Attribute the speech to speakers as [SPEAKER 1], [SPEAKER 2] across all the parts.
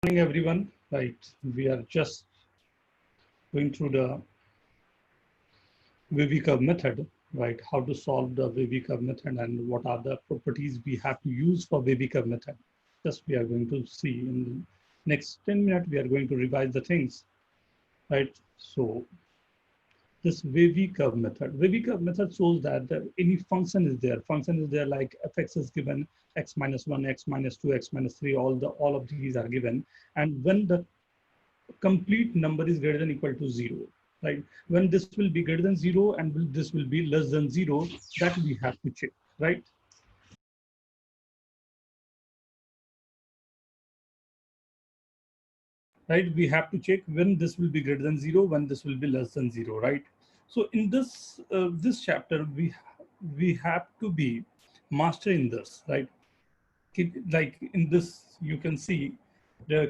[SPEAKER 1] Morning, everyone. Right, we are just going through the Wavy curve method, right? How to solve the Wavy curve method and what are the properties we have to use for Wavy curve method. Just we are going to see in the next 10 minutes. We are going to revise the things, right? So this Wavy curve method. Wavy curve method shows that any function is there. Function is there like fx is given x minus 1, x minus 2, x minus 3. All of these are given, and when the complete number is greater than equal to 0, right? When this will be greater than 0 and this will be less than 0, that we have to check, right? Right, we have to check when this will be greater than 0, when this will be less than 0, right? So in this chapter, we have to be master in this, right? Like in this, you can see the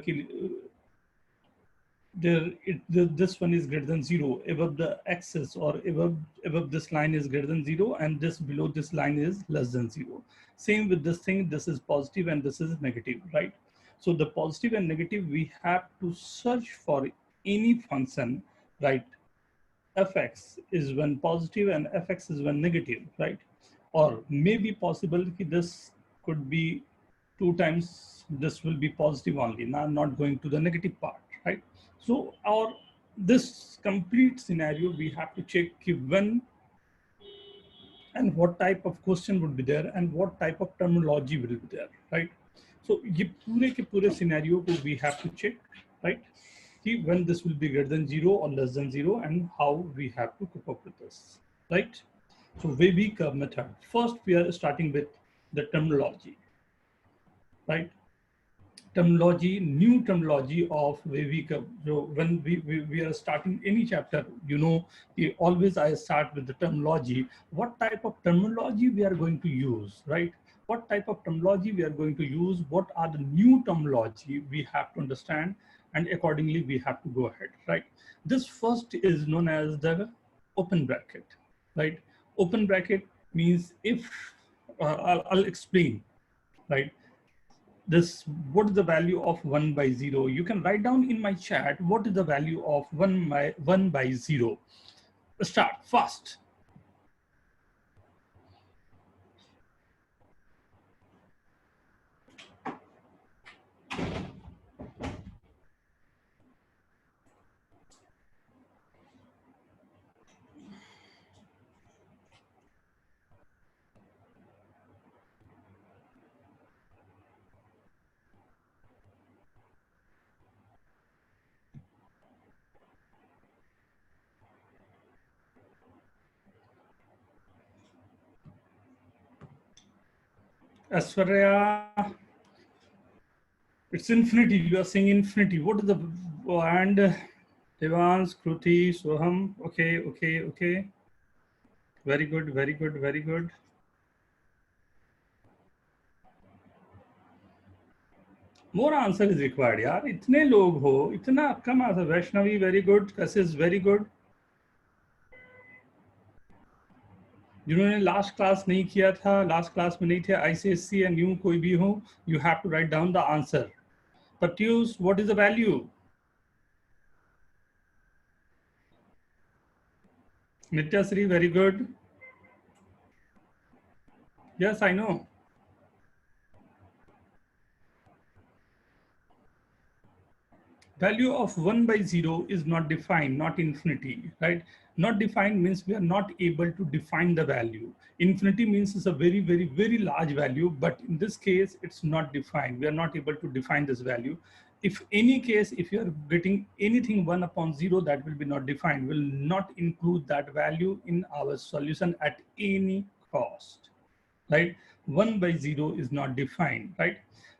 [SPEAKER 1] this one is greater than 0 above the axis, or above this line is greater than 0, and this below this line is less than 0. Same with this thing, this is positive and this is negative, right? So the positive and negative, we have to search for any function, right? Fx is when positive and fx is when negative, right? Or maybe possible this could be two times, this will be positive only, now not going to the negative part, right? So our this complete scenario, we have to check when and what type of question would be there and what type of terminology will be there, right? So ये पूरे के पूरे scenario को we have to check, right? When this will be greater than 0 or less than 0, and how we have to cope up with this, right? So Wavy curve method. First, we are starting with the terminology, right? Terminology, new terminology of Wavy curve. So when we are starting any chapter, always I start with the terminology. What type of terminology we are going to use, right? What type of terminology we are going to use? What are the new terminology we have to understand? And accordingly, we have to go ahead, right? This first is known as the open bracket, right? Open bracket means if, I'll explain, right? This, what is the value of 1 by 0? You can write down in my chat what is the value of 1 by 0. Start fast. Aswarya, it's infinity. You are saying infinity. What is the, and Devans, Kruti, Soham. Okay, okay, okay. Very good, very good, very good. More answer is required, यार. इतने लोग हो, इतना कम answer. Vaishnavi, very good. Kassis, very good. जिन्होंने last class नहीं किया था, लास्ट क्लास में नहीं थे, आईसीएससी या न्यू कोई भी हो, you have to write down the answer. Pratyush, what is the value? Nityasri, very good. Yes, I know. Value of 1 by 0 is not defined, not infinity, right? Not defined means we are not able to define the value. Infinity means it's a very, very, very large value, but in this case, it's not defined. We are not able to define this value. If any case, if you are getting anything 1 upon 0, that will be not defined, will not include that value in our solution at any cost, right? 1 by 0 is not defined, right?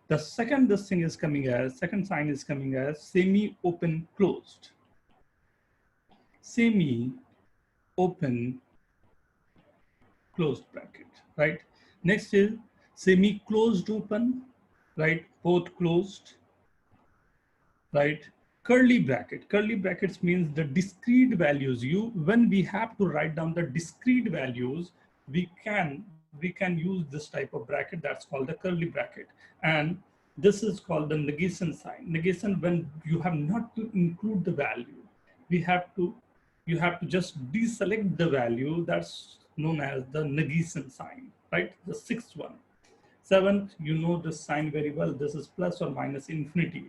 [SPEAKER 1] The second, this thing is coming as, second sign is coming as semi-open closed. Semi-open closed bracket, right? Next is semi-closed open, right? Both closed, right? Curly bracket. Curly brackets means the discrete values. When we have to write down the discrete values, we can use this type of bracket, that's called the curly bracket. And This is called the negation sign. Negation, when you have not to include the value, you have to just deselect the value. That's known as the negation sign, right? The sixth one. Seventh, you know this sign very well. This is plus or minus infinity.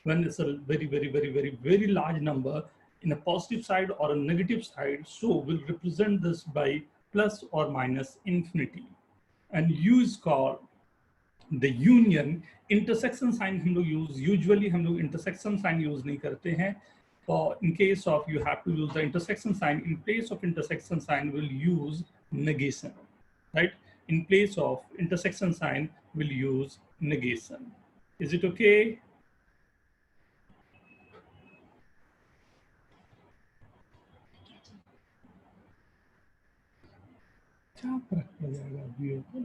[SPEAKER 1] When it's a very large number in a positive side or a negative side, so we'll represent this by plus or minus infinity. And U is called the union. Intersection sign हम लोग use, usually हम लोग intersection sign use नहीं करते हैं. For in case of you have to use the intersection sign, in place of intersection sign we'll use negation, right? In place of intersection sign we'll use negation. Is it okay? क्या फर्क पड़ जाएगा view को?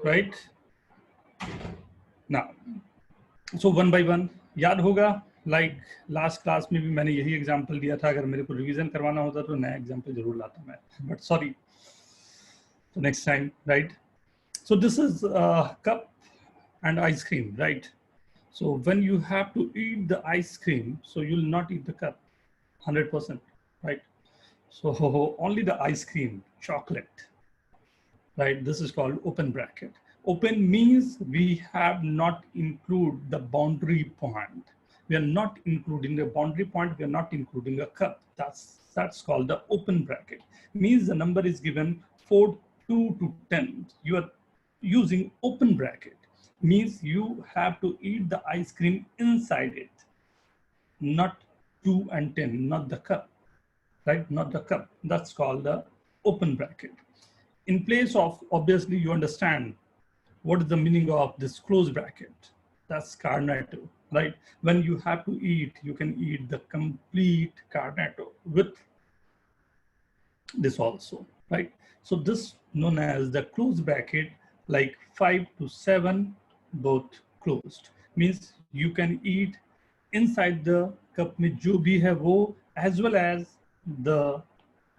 [SPEAKER 1] right now, so one by one याद होगा. Like last class में भी मैंने यही एग्जांपल दिया था. अगर मेरे को रिवीजन करवाना होता तो नया एग्जांपल जरूर लाता मैं, but sorry. So next time, right? So this is cup and ice cream, right? So when you have to eat the ice cream, so you'll not eat the cup 100%, right? So only the ice cream, chocolate, right? This is called open bracket. Open means we have not include the boundary point. We are not including the boundary point. We are not including a cup. That's called the open bracket. Means the number is given 4, 2 to 10. You are using open bracket. Means you have to eat the ice cream inside it, not 2 and 10, not the cup, right? Not the cup. That's called the open bracket. In place of, obviously you understand what is the meaning of this closed bracket. That's cornetto, right? When you have to eat, you can eat the complete cornetto with this also, right? So this known as the closed bracket, like 5 to 7, both closed. Means you can eat inside the cup में जो भी है वो, as well as the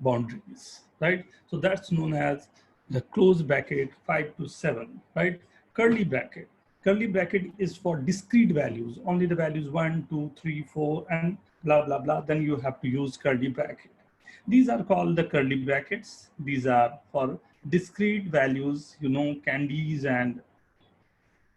[SPEAKER 1] boundaries, right? So that's known as the closed bracket 5 to 7, right? Curly bracket. Curly bracket is for discrete values, only the values 1, 2, 3, 4, and blah, blah, blah. Then you have to use curly bracket. These are called the curly brackets. These are for discrete values, you know, candies and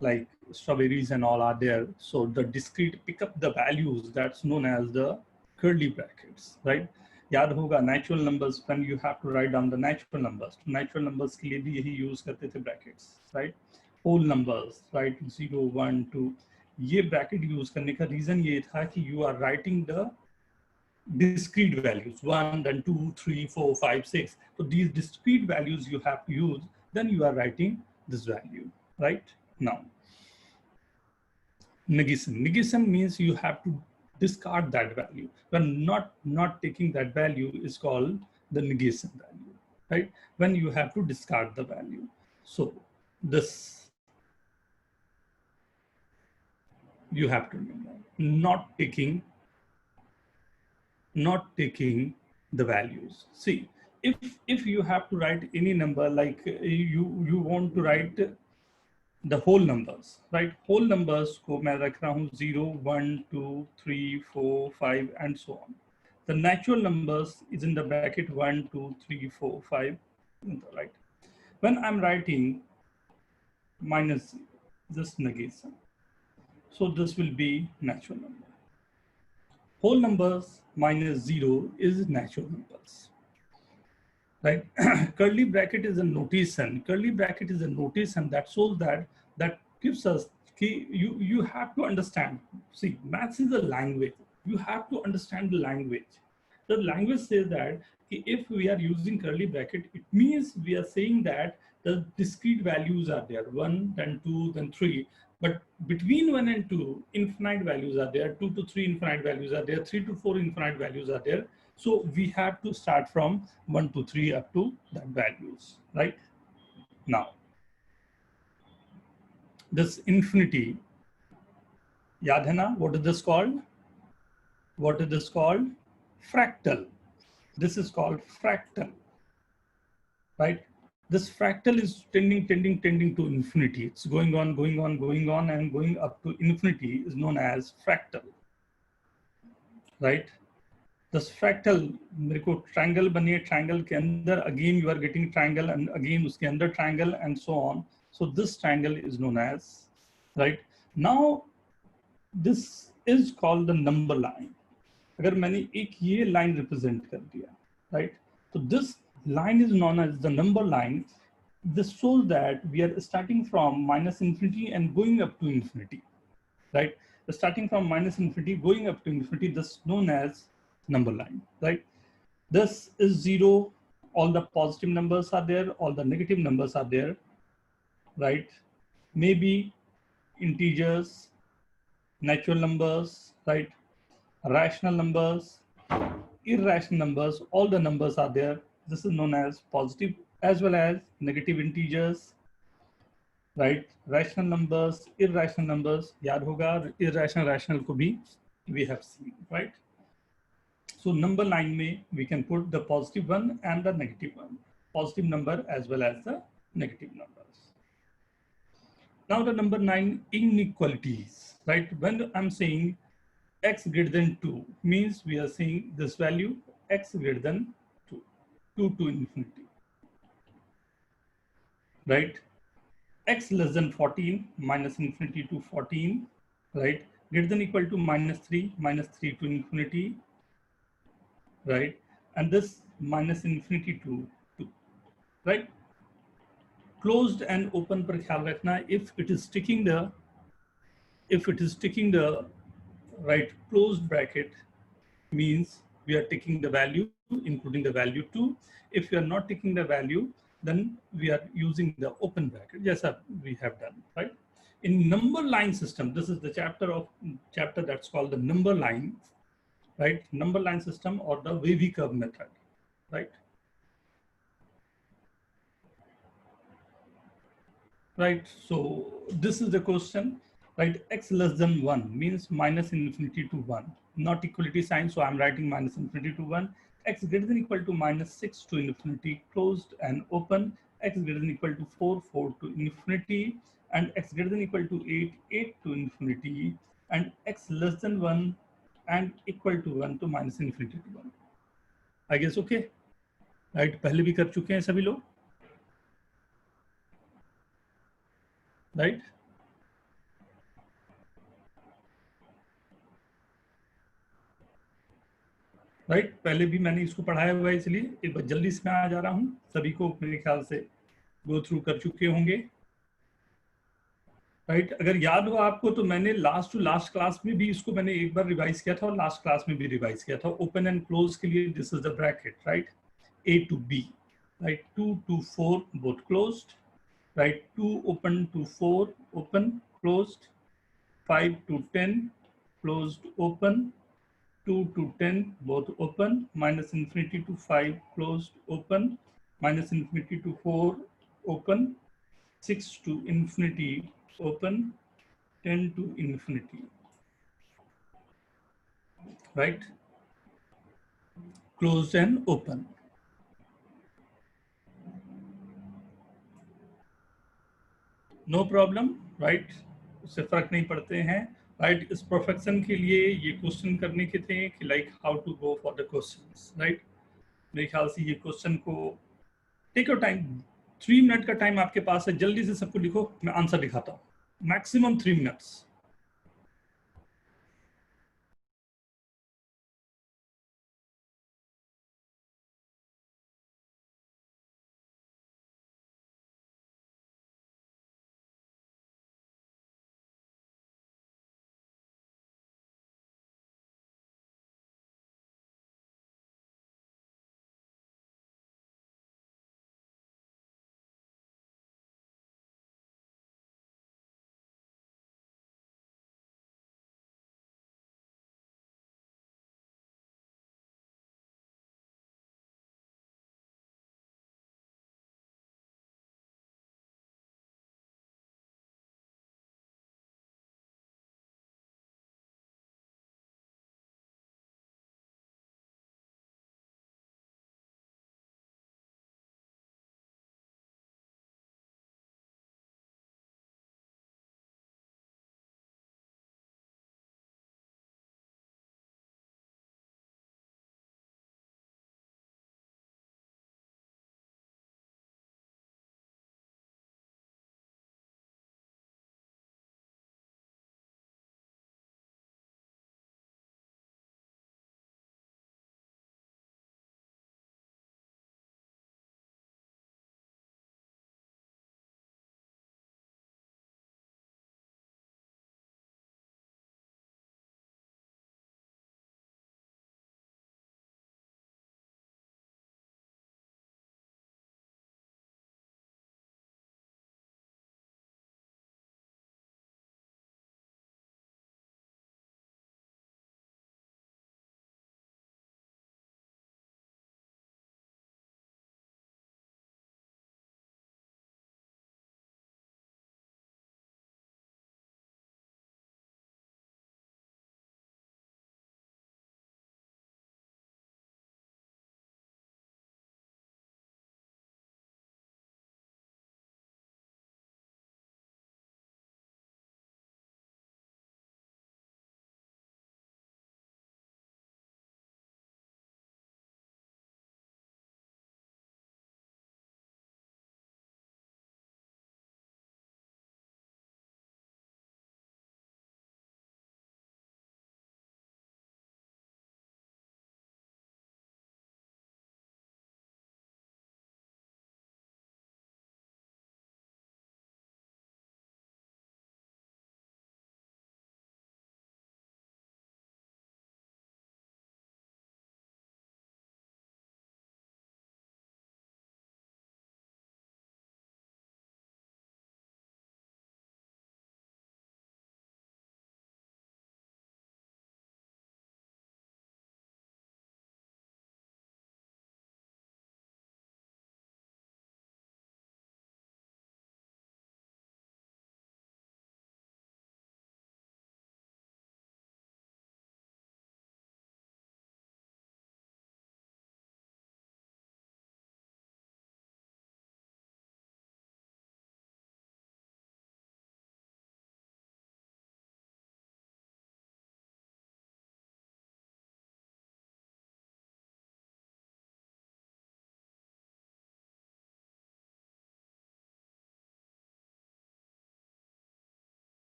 [SPEAKER 1] like strawberries and all are there. So the discrete pick up the values, that's known as the curly brackets, right? याद होगा natural numbers, when you have to write down the natural numbers, natural numbers के लिए भी यही use करते थे brackets, right? Whole numbers, right? 0, 1, 2. ये bracket use करने का reason ये था कि you are writing the discrete values 1, then 2, 3, 4, 5, 6. So these discrete values you have to use, then you are writing this value, right? Now, negation. Negation means you have to discard that value. When not taking that value is called the negation value, right? When you have to discard the value. So this you have to remember. Not taking the values. See, if you have to write any number, like you want to write the whole numbers, right? Whole numbers को मैं रख रहा हूँ 0, 1, 2, 3, 4, 5 and so on. The natural numbers is in the bracket 1, 2, 3, 4, 5, right? When I'm writing minus this negation, so this will be natural number. Whole numbers minus 0 is natural numbers, right? Curly bracket is a notation. Curly bracket is a notation that shows that gives us key. You have to understand. See, maths is a language. You have to understand the language. The language says that if we are using curly bracket, it means we are saying that the discrete values are there, 1, then 2, then 3. But between 1 and 2, infinite values are there. 2 to 3, infinite values are there. 3 to 4, infinite values are there. So we have to start from 1 to 3 up to that values, right? Now, this infinity, yaad hai na? What is this called? What is this called? Fractal. This is called fractal, right? This fractal is tending to infinity. It's going on, and going up to infinity is known as fractal, right? This fractal, मेरे को triangle बनिए, triangle के अंदर again you are getting triangle and again उसके अंदर triangle and so on. So this triangle is known as, right? Now this is called the number line. अगर मैंने एक ये line represent कर दिया, right? So this line is known as the number line. This shows that we are starting from minus infinity and going up to infinity, right? Starting from minus infinity, going up to infinity, this is known as number line, right? This is 0, all the positive numbers are there, all the negative numbers are there, right? Maybe integers, natural numbers, right? Rational numbers, irrational numbers, all the numbers are there. This is known as positive as well as negative integers, right? Rational numbers, irrational numbers, yaad hoga, irrational, rational ko bhi we have seen, right? So number line mein we can put the positive one and the negative one, positive number as well as the negative numbers. Now the number 9, inequalities, right? When I'm saying x greater than 2 means we are saying this value x greater than 2, 2 to infinity, right? X less than 14, minus infinity to 14, right? Greater than equal to minus 3 to infinity, right? And this minus infinity to 2, right? Closed and open पर ख्याल रखना, if it is sticking the right closed bracket means we are taking the value, including the value 2. If we are not taking the value, then we are using the open bracket. Yes, sir, we have done, right? In number line system, this is the chapter that's called the number line, right? Number line system or the wavy curve method, right? Right, so this is the question, right? X less than 1 means minus infinity to 1, not equality sign, so I'm writing minus infinity to 1. X greater than equal to minus 6 to infinity, closed and open. X greater than equal to 4, 4 to infinity, and x greater than equal to 8, 8 to infinity, and x less than 1 and equal to 1 to minus infinity to 1. I guess okay, right? पहले भी कर चुके हैं सभी लोग, right? Right पहले भी मैंने इसको पढ़ाया हुआ है, इसलिए एक बार जल्दी से मैं आ जा रहा हूँ, सभी को मेरे ख्याल से गो थ्रू कर चुके होंगे, राइट? अगर याद हो आपको तो मैंने लास्ट टू लास्ट क्लास में भी इसको मैंने एक बार रिवाइज किया था और लास्ट क्लास में भी रिवाइज किया था. ओपन एंड क्लोज के लिए this is the bracket, right? A to B, right? 2 to 4 both closed, right? 2 open to 4 open closed, 5 to 10 closed open, 2 to 10 both open, minus infinity to 5 closed open, minus infinity to 4 open, 6 to infinity open, 10 to infinity, right? Closed and open. No problem, right? उससे फर्क नहीं पड़ते हैं, right? इस प्रोफेक्शन के लिए ये question करने के थे कि like how to go for the questions, right? मेरे ख्याल से ये क्वेश्चन को टेक योर टाइम, 3 मिनट का टाइम आपके पास है, जल्दी से सबको लिखो, मैं आंसर दिखाता हूँ, maximum 3 minutes.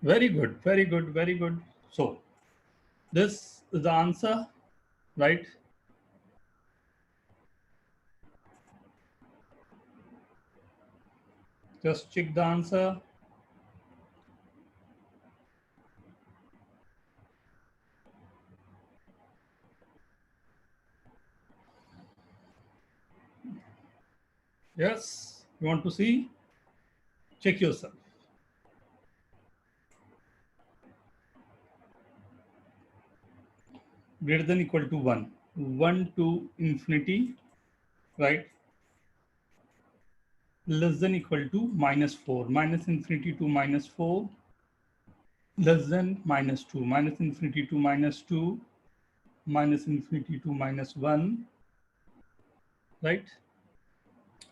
[SPEAKER 1] Very good, very good, very good. So this is the answer, right? Just check the answer. Yes, you want to see? Check yourself. Greater than equal to 1. 1 to infinity, right? Less than equal to -4. Minus infinity to -4. Less than -2. Minus infinity to -2. Minus infinity to -1, right?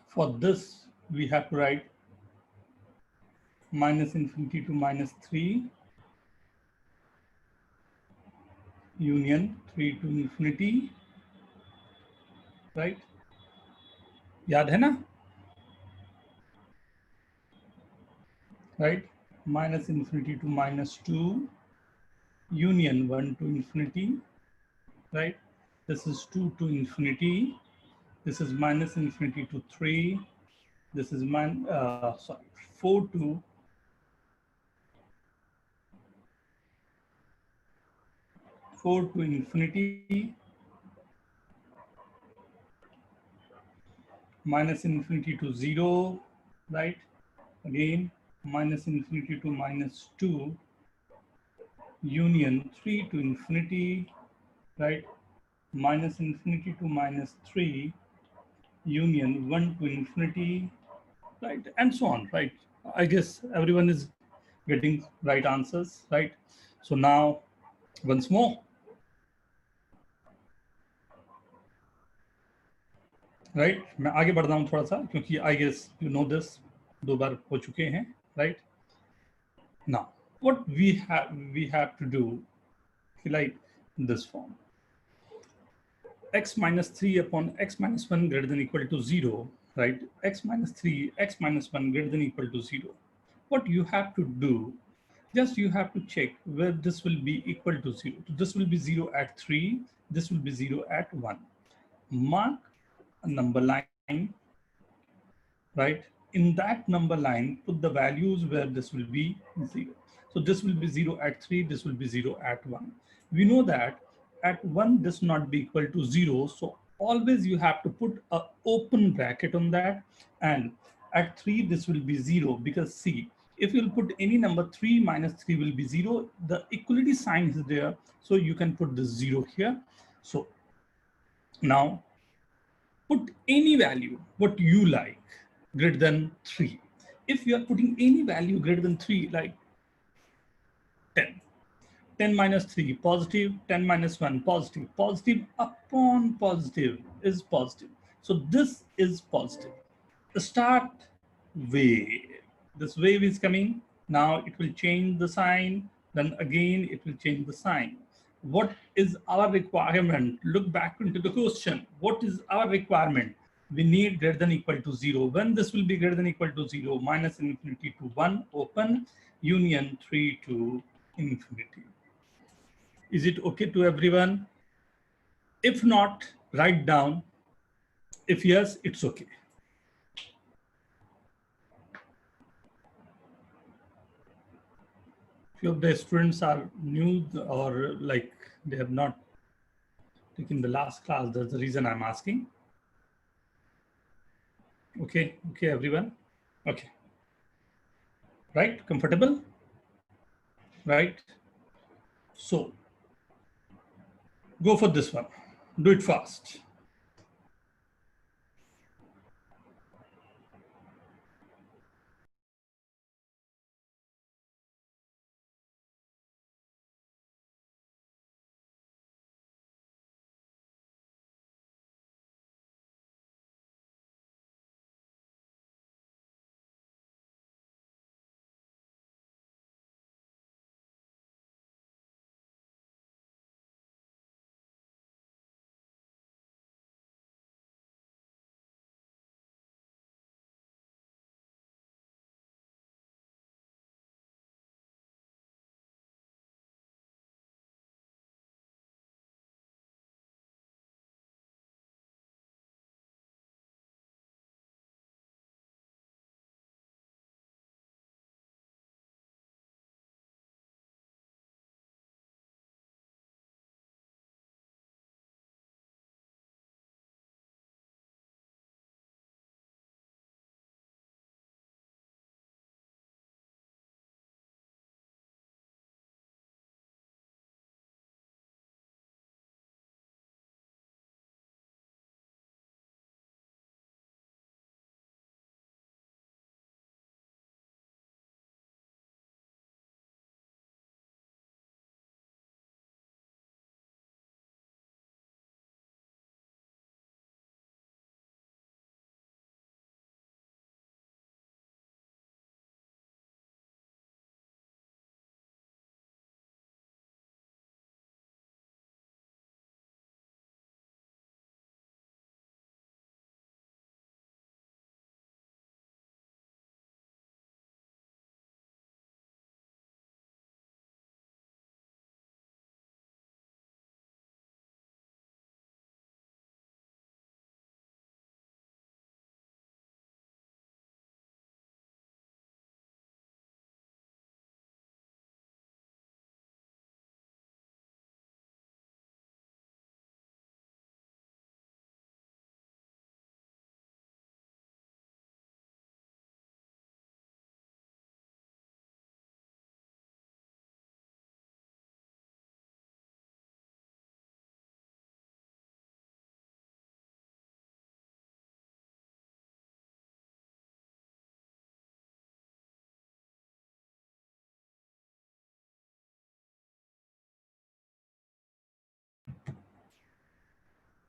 [SPEAKER 1] For this, we have to write minus infinity to -3, union 3 to infinity, right? याद है ना? Right? Minus infinity to -2, union 1 to infinity, right? This is 2 to infinity. This is minus infinity to 3. This is 4 to infinity, minus infinity to 0, right? Again, minus infinity to -2, union 3 to infinity, right? Minus infinity to -3, union 1 to infinity, right? And so on, right? I guess everyone is getting right answers, right? So now, once more, right? मैं आगे बढ़ रहा हूँ थोड़ा सा क्योंकि I guess you know this, 2 बार हो चुके हैं, right? Now, what we have to do, like this form. X minus 3 upon x minus 1 greater than equal to 0, right? X minus 3, x minus 1 greater than equal to 0. What you have to do, just you have to check where this will be equal to 0. This will be 0 at 3, this will be 0 at 1. Mark a number line, right? In that number line, put the values where this will be 0. So this will be 0 at 3, this will be 0 at 1. We know that at 1, this not be equal to 0. So always you have to put an open bracket on that. And at 3, this will be 0 because see, if you'll put any number 3 minus 3 will be 0, the equality sign is there. So you can put the 0 here. So now put any value, what you like, greater than 3. If you are putting any value greater than 3, like 10, 10 minus 3, positive, 10 minus 1, positive, positive upon positive is positive. So this is positive. Start wave. This wave is coming. Now it will change the sign. Then again, it will change the sign. What is our requirement? Look back into the question. What is our requirement? We need greater than equal to 0. When this will be greater than equal to 0, minus infinity to 1, open, union 3 to infinity. Is it okay to everyone? If not, write down. If yes, it's okay. Few of the students are new or like they have not taken the last class. That's the reason I'm asking. Okay, okay, everyone. Okay. Right, comfortable? Right. So go for this one. Do it fast.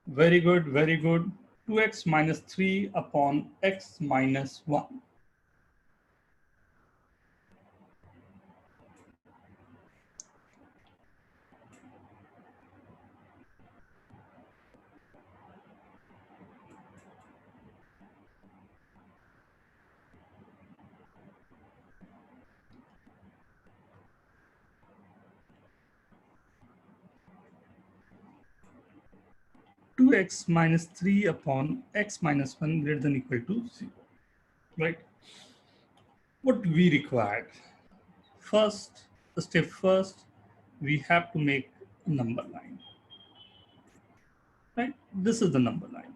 [SPEAKER 1] Very good, very good. 2x minus 3 upon x minus 1. 2x minus 3 upon x minus 1 greater than equal to 0, right? What we required? First, step first, we have to make a number line, right? This is the number line,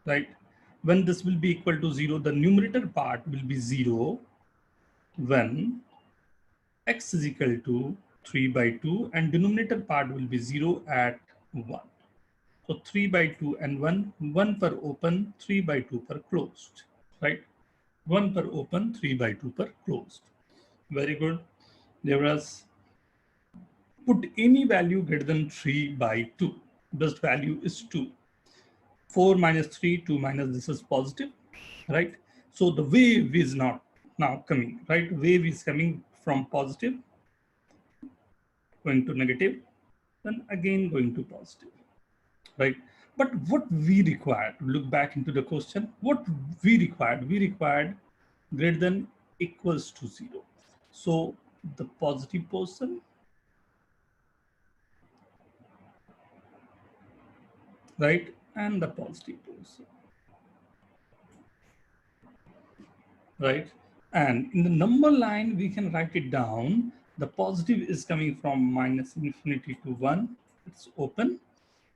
[SPEAKER 1] right? When this will be equal to 0, the numerator part will be 0 when x is equal to 3 by 2 and denominator part will be 0 at 1. So 3 by 2 and 1 per open, 3 by 2 per closed, right? 1 per open, 3 by 2 per closed. Very good. There was put any value greater than 3 by 2. Best value is 2. 4 minus 3, 2 minus this is positive, right? So the wave is not now coming, right? Wave is coming from positive, going to negative, then again going to positive, right? But what we required, look back into the question, what we required greater than equals to 0. So the positive portion, right? And the positive portion, right? And in the number line, we can write it down. The positive is coming from minus infinity to 1. It's open.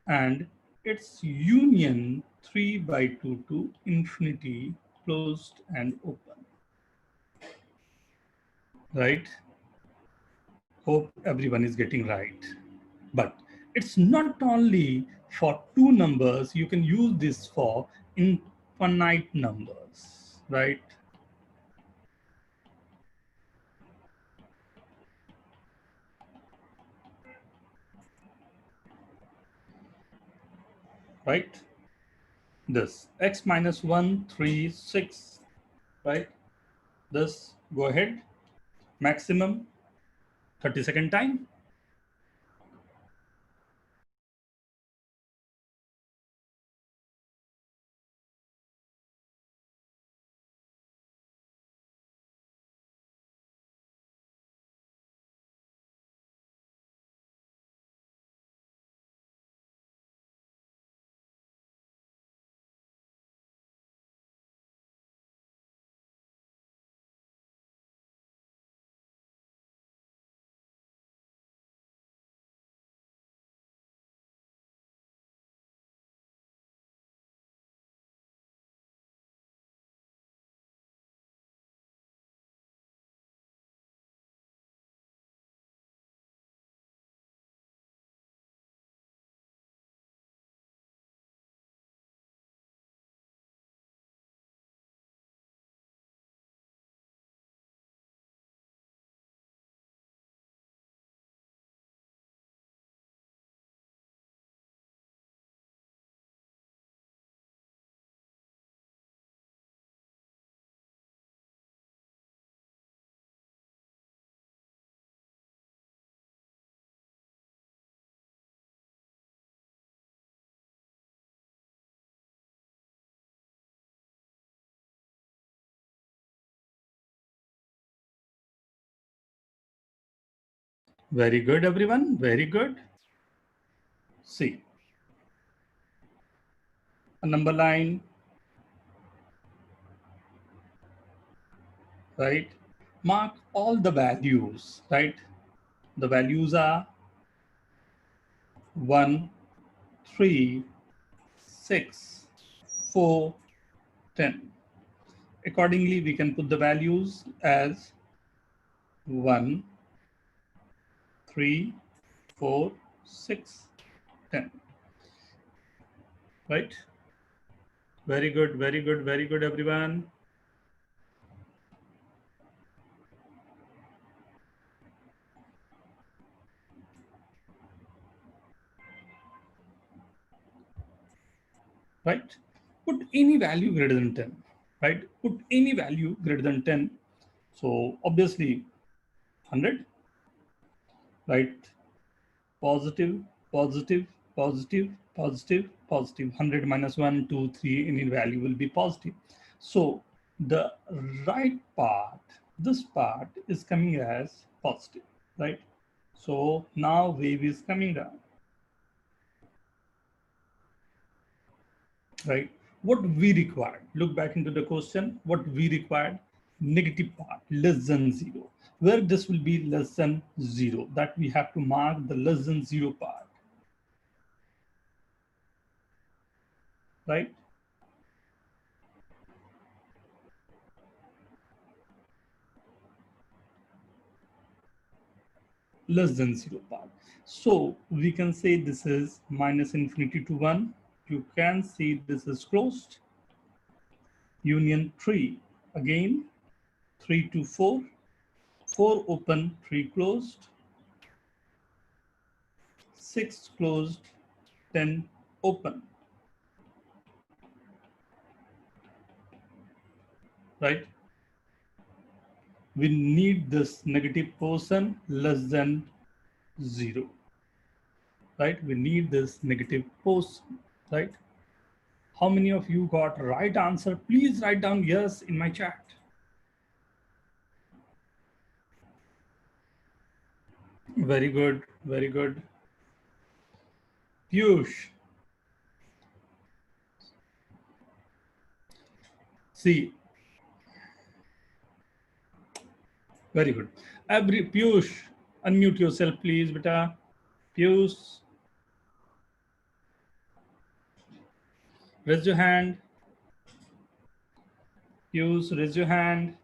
[SPEAKER 1] And its union 3 by 2 to infinity, closed and open, right? Hope everyone is getting right. But it's not only for two numbers, you can use this for infinite numbers, right? Right? This x minus 1, 3, 6, right? This, go ahead, maximum 30-second time. Very good, everyone. Very good. See, a number line, right? Mark all the values, right? The values are 1, 3, 6, 4, 10. Accordingly, we can put the values as 1, 3, 4, 6, 10. Right? Very good, very good, very good, everyone. right? Put any value greater than 10, right? Put any value greater than 10. So obviously 100, right? Positive, positive, positive, positive, positive. 100 minus 1, 2, 3, any value will be positive. So the right part, this part is coming as positive, right? So now wave is coming down, right? What we required, look back into the question, what we required, negative part, less than 0. Where this will be less than 0, that we have to mark the less than 0 part, right? Less than 0 part. So we can say this is minus infinity to 1. You can see this is closed. Union 3, again 3 to 4, 4 open, 3 closed, 6 closed, 10 open, right? We need this negative portion less than 0, right? We need this negative portion, right? How many of you got right answer? Please write down yes in my chat. Very good, very good. Piyush, see, very good. Every Piyush, unmute yourself, please, beta. Piyush, raise your hand. Piyush, raise your hand.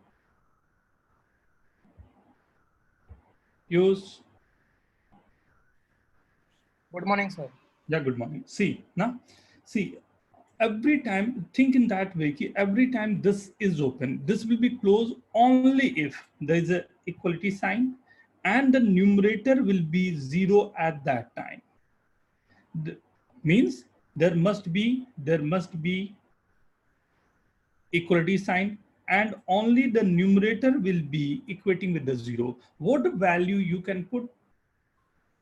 [SPEAKER 1] Piyush.
[SPEAKER 2] Good morning, sir.
[SPEAKER 1] Yeah, good morning. See, now, see, every time think in that way. Every time this is open, this will be closed only if there is a equality sign, and the numerator will be 0 at that time. Means there must be equality sign, and only the numerator will be equating with the 0. What value you can put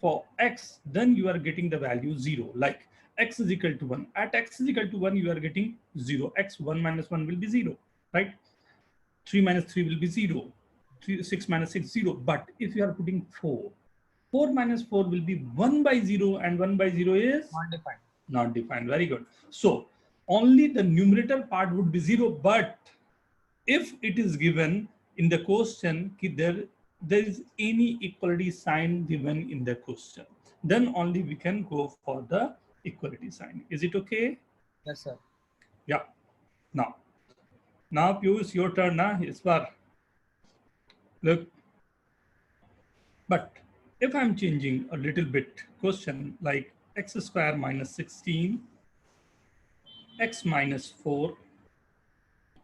[SPEAKER 1] for x, then you are getting the value 0. Like x is equal to 1. At x is equal to 1, you are getting 0. X 1 minus 1 will be 0, right? 3 minus 3 will be 0. 6 minus 6, 0. But if you are putting 4, 4 minus 4 will be 1 by 0, and 1 by 0 is
[SPEAKER 2] Not defined.
[SPEAKER 1] not defined. Very good. So only the numerator part would be 0, but if it is given in the question there is any equality sign given in the question, then only we can go for the equality sign. Is it okay?
[SPEAKER 2] Yes, sir.
[SPEAKER 1] Yeah. Now Piyush, your turn na is bar. Look, but if I'm changing a little bit question, like x square minus 16, x minus 4,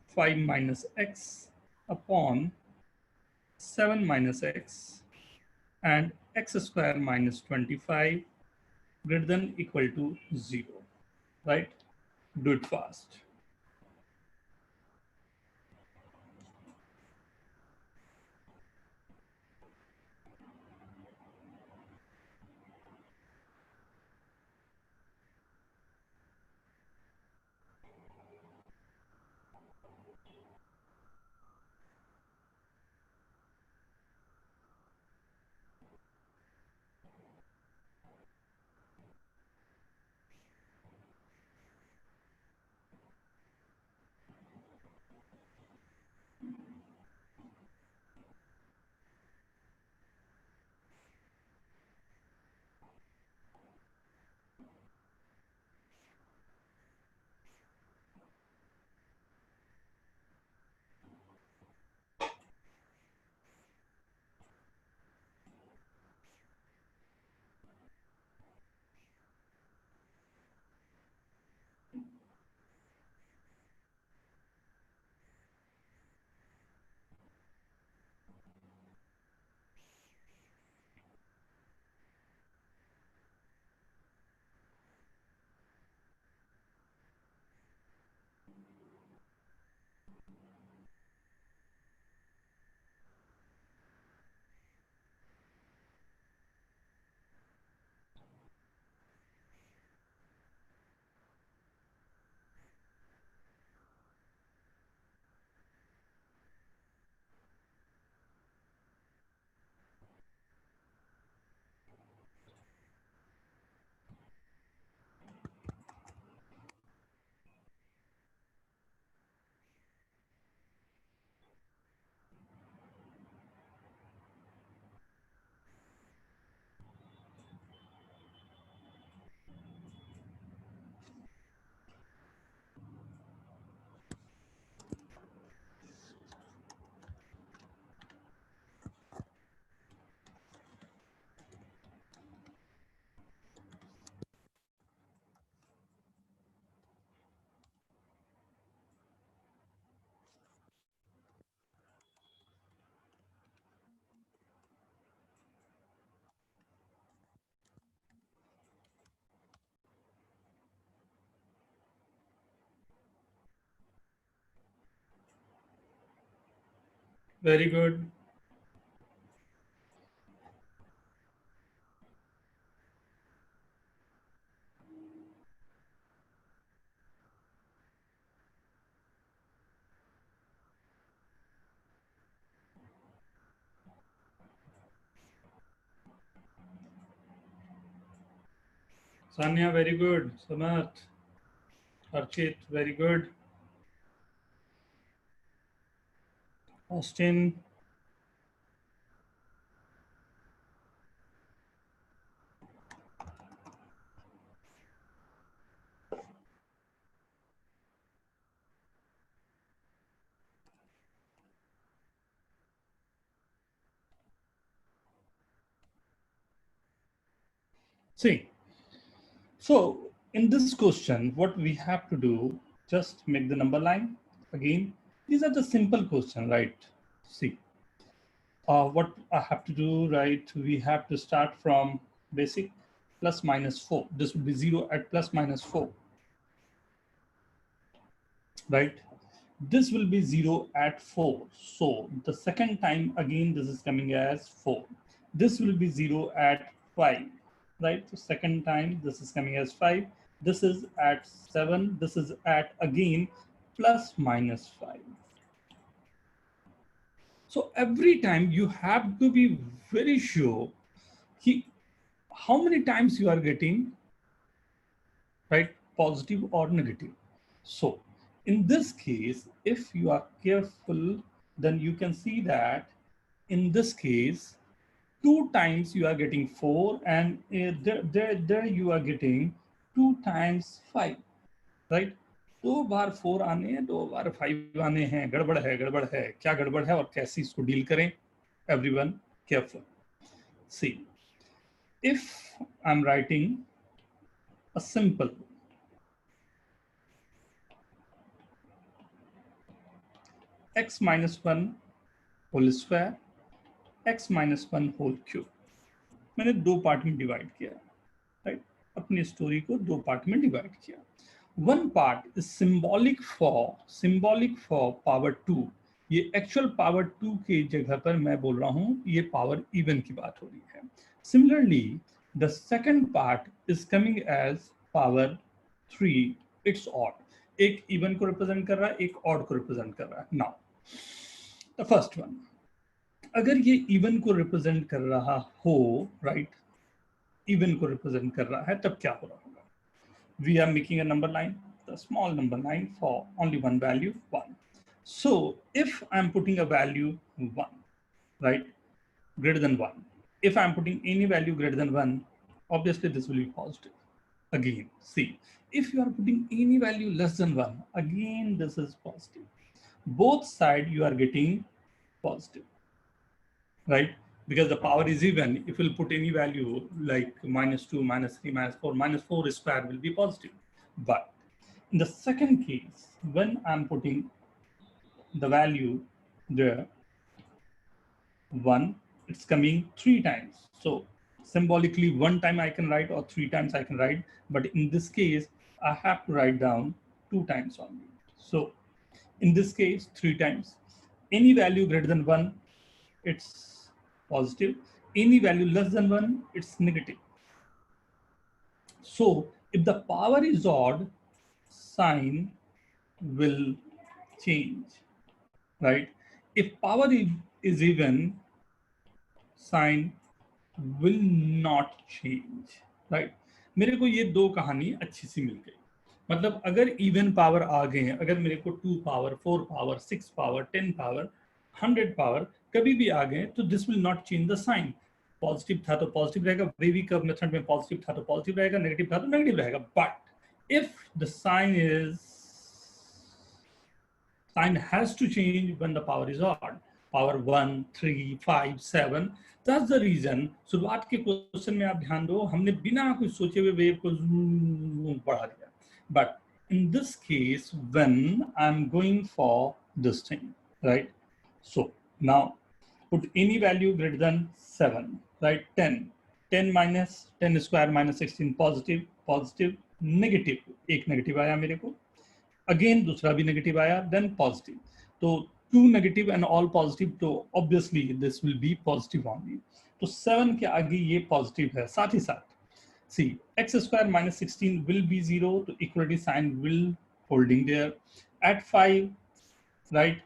[SPEAKER 1] 5 minus x upon 7 minus x, and x square minus 25 greater than equal to 0, right? Do it fast. Very good. Sanya, very good. Samarth, Archit, very good. Austin, see. So in this question, what we have to do, just make the number line again. These are the simple question, right? See, what I have to do, right? We have to start from basic plus minus 4. This would be 0 at plus minus 4, right? This will be 0 at 4. So the second time again, this is coming as 4. This will be 0 at 5, right? So second time, this is coming as 5. This is at 7. This is at again plus minus 5. So every time you have to be very sure how many times you are getting, right, positive or negative. So in this case, if you are careful, then you can see that in this case, 2 times you are getting 4 and there you are getting 2 times 5, right? 2 बार 4 आने हैं, 2 बार 5 आने हैं, गड़बड़ है, क्या गड़बड़ है और कैसे इसको डील करें? Everyone careful. See, if I'm writing a simple x minus 1 whole square, x minus 1 whole cube. मैंने 2 पार्ट में डिवाइड किया, राइट? अपनी स्टोरी को 2 पार्ट में डिवाइड किया. One part is symbolic for power 2. ये एक्चुअल पावर 2 के जगह पर मैं बोल रहा हूँ, ये पावर इवन की बात हो रही है. Similarly, the second part is coming as power 3. It's odd. एक इवन को रिप्रेजेंट कर रहा है, एक ऑड को रिप्रेजेंट कर रहा है. Now, the first one. अगर ये इवन को रिप्रेजेंट कर रहा हो, राइट, इवन को रिप्रेजेंट कर रहा है, तब क्या हो रहा होगा? We are making a number line, the small number line for only one value, 1. So if I'm putting a value 1, right, greater than 1, if I'm putting any value greater than 1, obviously this will be positive. Again, see, if you are putting any value less than 1, again this is positive. Both sides you are getting positive, right? Because the power is even. If we'll put any value like minus 2, minus 3, minus 4 square will be positive. But in the second case, when I'm putting the value there, 1, it's coming 3 times. So symbolically, 1 time I can write or 3 times I can write. But in this case, I have to write down 2 times only. So in this case, 3 times. Any value greater than 1, it's positive. Any value less than 1, it's negative. So if the power is odd, sign will change, right? If power is even, sign will not change, right? मेरे को ये 2 कहानी अच्छी सी मिल गई. मतलब अगर even power आ गए हैं, अगर मेरे को 2 power, 4 power, 6 power, 10 power, 100 power कभी भी आ गए, तो this will not change the sign. Positive था तो पॉजिटिव रहेगा, वेवी कर्व मेथड में पॉजिटिव था तो पॉजिटिव रहेगा, नेगेटिव था तो नेगेटिव रहेगा. But if the sign has to change when the power is odd. Power 1, 3, 5, 7. That's the reason. शुरुआत के क्वेश्चन में आप ध्यान दो, हमने बिना कुछ सोचे हुए वेव को बढ़ा दिया. But in this case, when I'm going for this thing, right? So now put any value greater than 7, right? 10. 10 minus 10 square minus 16, positive, positive, negative. एक नेगेटिव आया मेरे को, अगेन दूसरा भी नेगेटिव आया, देन पॉजिटिव. तो 2 negative and all positive, तो obviously this will be positive only. तो 7 के आगे ये positive है. साथ ही साथ see x square minus 16 will be 0, तो equality sign will holding there. At 5, right,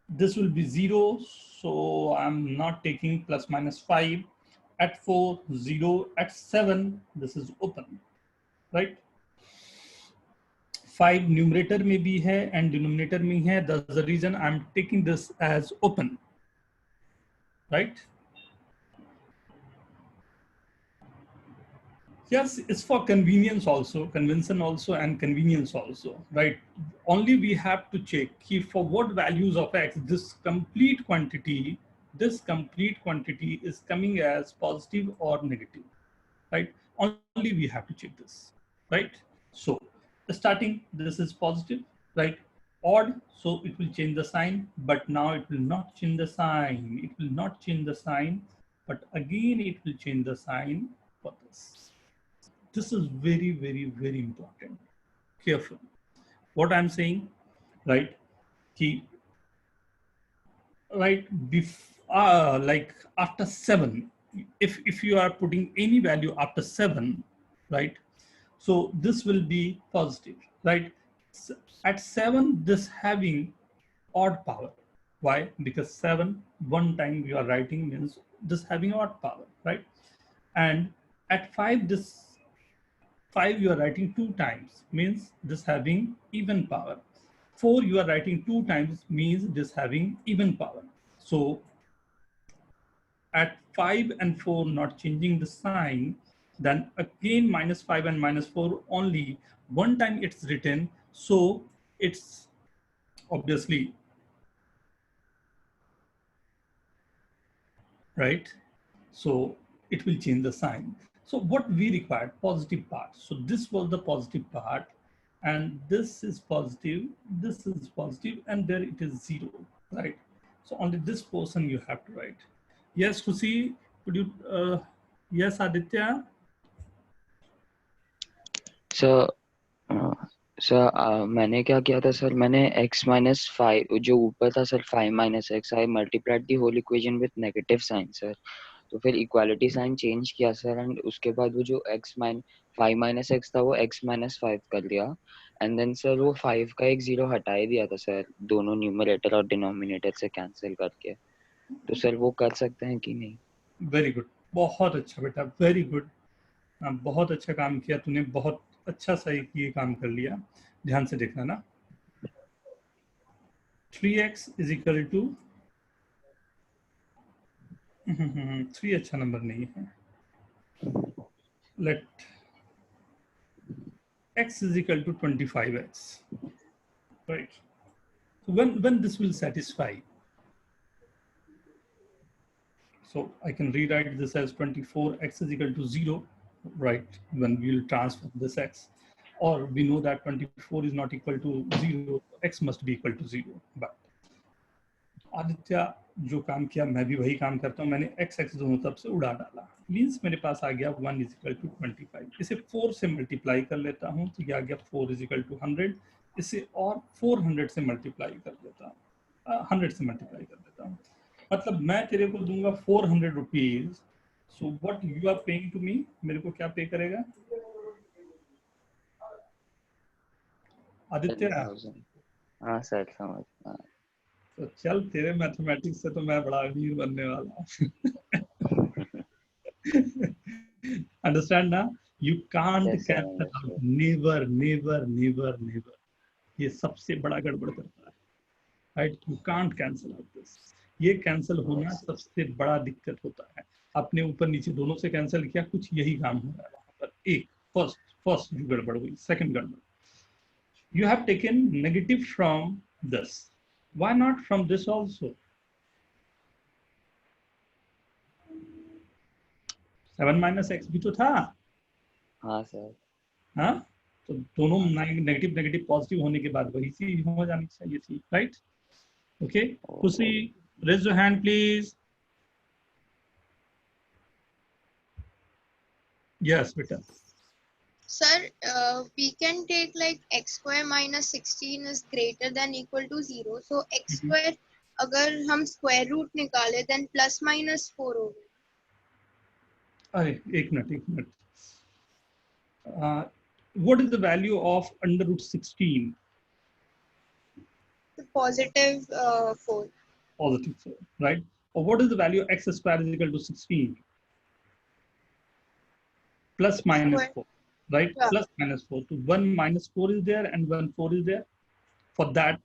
[SPEAKER 1] this will be 0, so I'm not taking plus minus 5. At 4, 0. At 7, this is open, right? 5 numerator में भी है and denominator में है. That's the reason I'm taking this as open, right? Yes, it's for convenience also, convention also, and convenience also, right? Only we have to check for what values of x this complete quantity is coming as positive or negative, right? Only we have to check this, right? So starting, this is positive, right? Odd, so it will change the sign, but now it will not change the sign. It will not change the sign, but again it will change the sign for this. This is very, very, very important. Careful. What I'm saying, right? Right, like after 7, if you are putting any value after 7, right? So this will be positive, right? At 7, this having odd power. Why? Because 7, one time you are writing means this having odd power, right? And at 5, this 5 you are writing 2 times, means this having even power. 4 you are writing 2 times, means this having even power. So at 5 and 4 not changing the sign, then again minus 5 and minus 4 only one time it's written, so it's obviously, right? So it will change the sign. So what we required, positive part. So this was the positive part, and this is positive, and there it is 0, right? So only this portion you have to write. Yes, Khushi, could you, yes, Aditya?
[SPEAKER 3] Sir मैंने क्या किया था sir, मैंने x minus 5 जो ऊपर था sir 5 minus x, I multiplied the whole equation with negative sign sir. तो फिर इक्वालिटी साइन चेंज किया सर, एंड उसके बाद वो जो फाइव माइनस एक्स था वो x माइनस 5 कर दिया, एंड देन सर वो 5 का एक 0 हटा ही दिया था सर, दोनों न्यूमरेटर और डिनोमिनेटर से कैंसिल करके. तो सर वो कर सकते हैं कि नहीं?
[SPEAKER 1] वेरी गुड, बहुत अच्छा बेटा, वेरी गुड. बहुत अच्छा काम किया तूने, बहुत अच्छा सही ये काम कर लिया. ध्यान से देखना ना. 3x इज इक्वल टू 3 अच्छा नंबर नहीं है. Let x is equal to 25x, right? So when this will satisfy, so I can rewrite this as 24x is equal to 0, right? When we will transfer this x, or we know that 24 is not equal to 0, x must be equal to 0. But Aditya जो काम किया मैं भी वही काम करता हूँ. मैंने x एक्स दोनों तरफ से उड़ा डाला, मीन्स मेरे पास आ गया 1 इज इक्वल टू 25. इसे 4 से मल्टीप्लाई कर लेता हूँ, तो ये आ गया 4 इज इक्वल टू 100. इसे और 400 से मल्टीप्लाई कर लेता हूँ, 100 से मल्टीप्लाई कर देता हूँ. मतलब मैं तेरे को दूंगा 400 rupees. So what you are paying to me, मेरे को क्या पे करेगा आदित्य?
[SPEAKER 3] हाँ सर समझ.
[SPEAKER 1] तो चल, तेरे मैथमेटिक्स से तो मैं बड़ा अमीर बनने वाला हूँ. अंडरस्टैंड ना? You can't cancel out, never never never never. ये सबसे बड़ा गड़बड़ करता है, right? You can't cancel out this. ये कैंसिल होना सबसे बड़ा दिक्कत होता है. अपने ऊपर नीचे दोनों से कैंसिल किया, कुछ यही काम हो रहा है वहां पर. एक फर्स्ट गड़बड़ हुई. सेकंड गड़बड़, you have taken negative from this. Why not from this also? 7 minus x भी तो था.
[SPEAKER 3] हाँ सर.
[SPEAKER 1] हाँ, तो दोनों नेगेटिव नेगेटिव पॉजिटिव होने के बाद वही चीज हो जानी चाहिए थी, राइट? ओके, खुशी, raise your hand please. Yes beta.
[SPEAKER 4] Sir, we can take like x square minus 16 is greater than equal to 0. So x square अगर हम स्क्वायर रूट निकाले देन प्लस माइनस 4 होगा.
[SPEAKER 1] अरे एक minute. What is the value of under root 16?
[SPEAKER 4] Positive 4.
[SPEAKER 1] Positive 4, right? Or what is the value of x square is equal to 16? Plus minus
[SPEAKER 4] Square.
[SPEAKER 1] 4, right?
[SPEAKER 4] Yeah.
[SPEAKER 1] Plus minus 4. So 1 minus 4 is there and 1 4 is there. For that,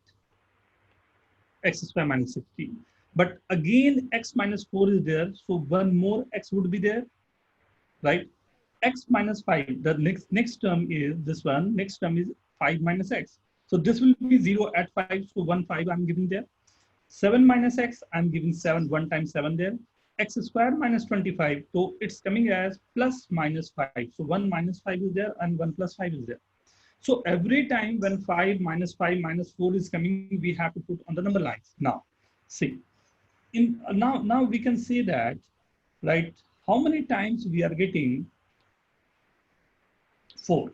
[SPEAKER 1] x square minus 16. But again, x minus 4 is there. So one more x would be there, right? X minus 5. The next term is this one. Next term is 5 minus x. So this will be 0 at 5. So 1 5 I'm giving there. 7 minus x, I'm giving 7, 1 times 7 there. X square minus 25. So it's coming as plus minus 5. So 1 minus 5 is there and 1 plus 5 is there. So every time when 5 minus 4 is coming, we have to put on the number lines. Now, see, now we can say that, right? How many times we are getting 4?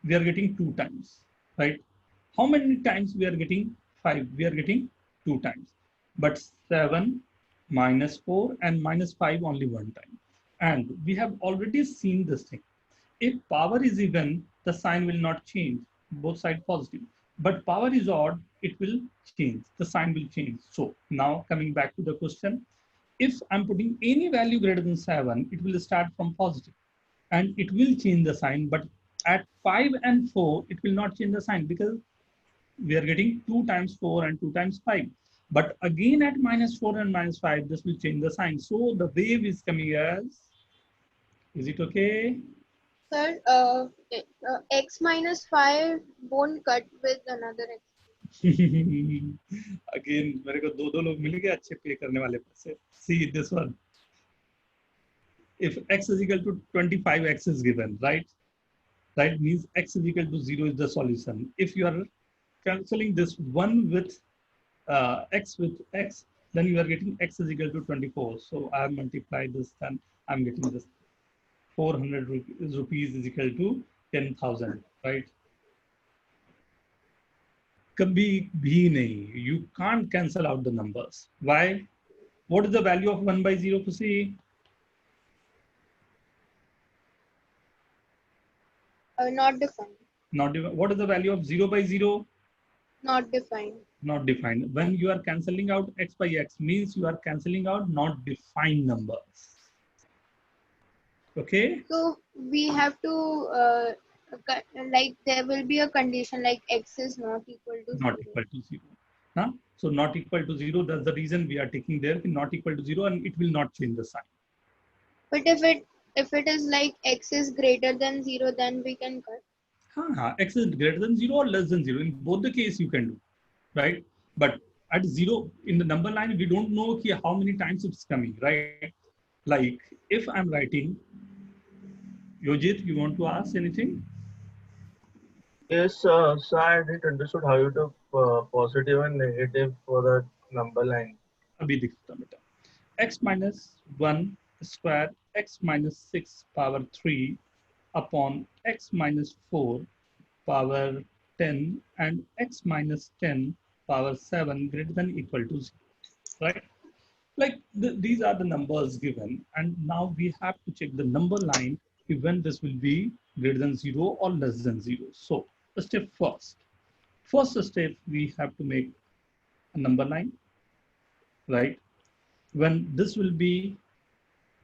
[SPEAKER 1] We are getting 2 times, right? How many times we are getting 5? We are getting 2 times. But 7 minus 4 and minus 5 only 1 time. And we have already seen this thing. If power is even, the sign will not change, both sides positive. But power is odd, it will change, the sign will change. So now coming back to the question, if I'm putting any value greater than 7, it will start from positive and it will change the sign. But at 5 and 4, it will not change the sign because we are getting 2 times 4 and 2 times 5. But again at minus 4 and minus 5, this will change the sign. So the wave is coming as, is it okay?
[SPEAKER 4] Sir, x minus 5 won't cut with another x.
[SPEAKER 1] Again मेरे को दो लोग मिल गए अच्छे पे करने वाले पैसे. See this one. If x is equal to 25x is given, right? Right means x is equal to 0 is the solution. If you are cancelling this 1 with x with x, then you are getting x is equal to 24. So I have multiplied this, then I'm getting this 400 rupees is equal to 10,000, right? कभी भी नहीं. You can't cancel out the numbers. Why? What is the value of 1 by 0, Kusi?
[SPEAKER 4] Not defined.
[SPEAKER 1] Not defined. What is the value of 0 by 0?
[SPEAKER 4] Not defined.
[SPEAKER 1] Not defined. When you are cancelling out x by x, means you are cancelling out not defined numbers. Okay?
[SPEAKER 4] So we have to like there will be a condition like x is not equal to 0.
[SPEAKER 1] Not equal to 0. Huh? So not equal to 0, that's the reason we are taking there, not equal to 0, and it will not change the sign.
[SPEAKER 4] But if it is like x is greater than 0, then we can cut.
[SPEAKER 1] X is greater than 0 or less than 0. In both the case you can do, right? But at 0, in the number line, we don't know how many times it's coming, right? Like if I'm writing, Yojit, you want to ask anything?
[SPEAKER 5] Yes, so I didn't understood how you took positive and negative for the number line.
[SPEAKER 1] अभी दिखता बेटा. X minus 1 square x minus 6 power 3 upon x minus 4 power 10 and x minus 10 power 7 greater than equal to 0, right? Like these are the numbers given, and now we have to check the number line when this will be greater than 0 or less than 0. So the step first step, we have to make a number line, right? When this will be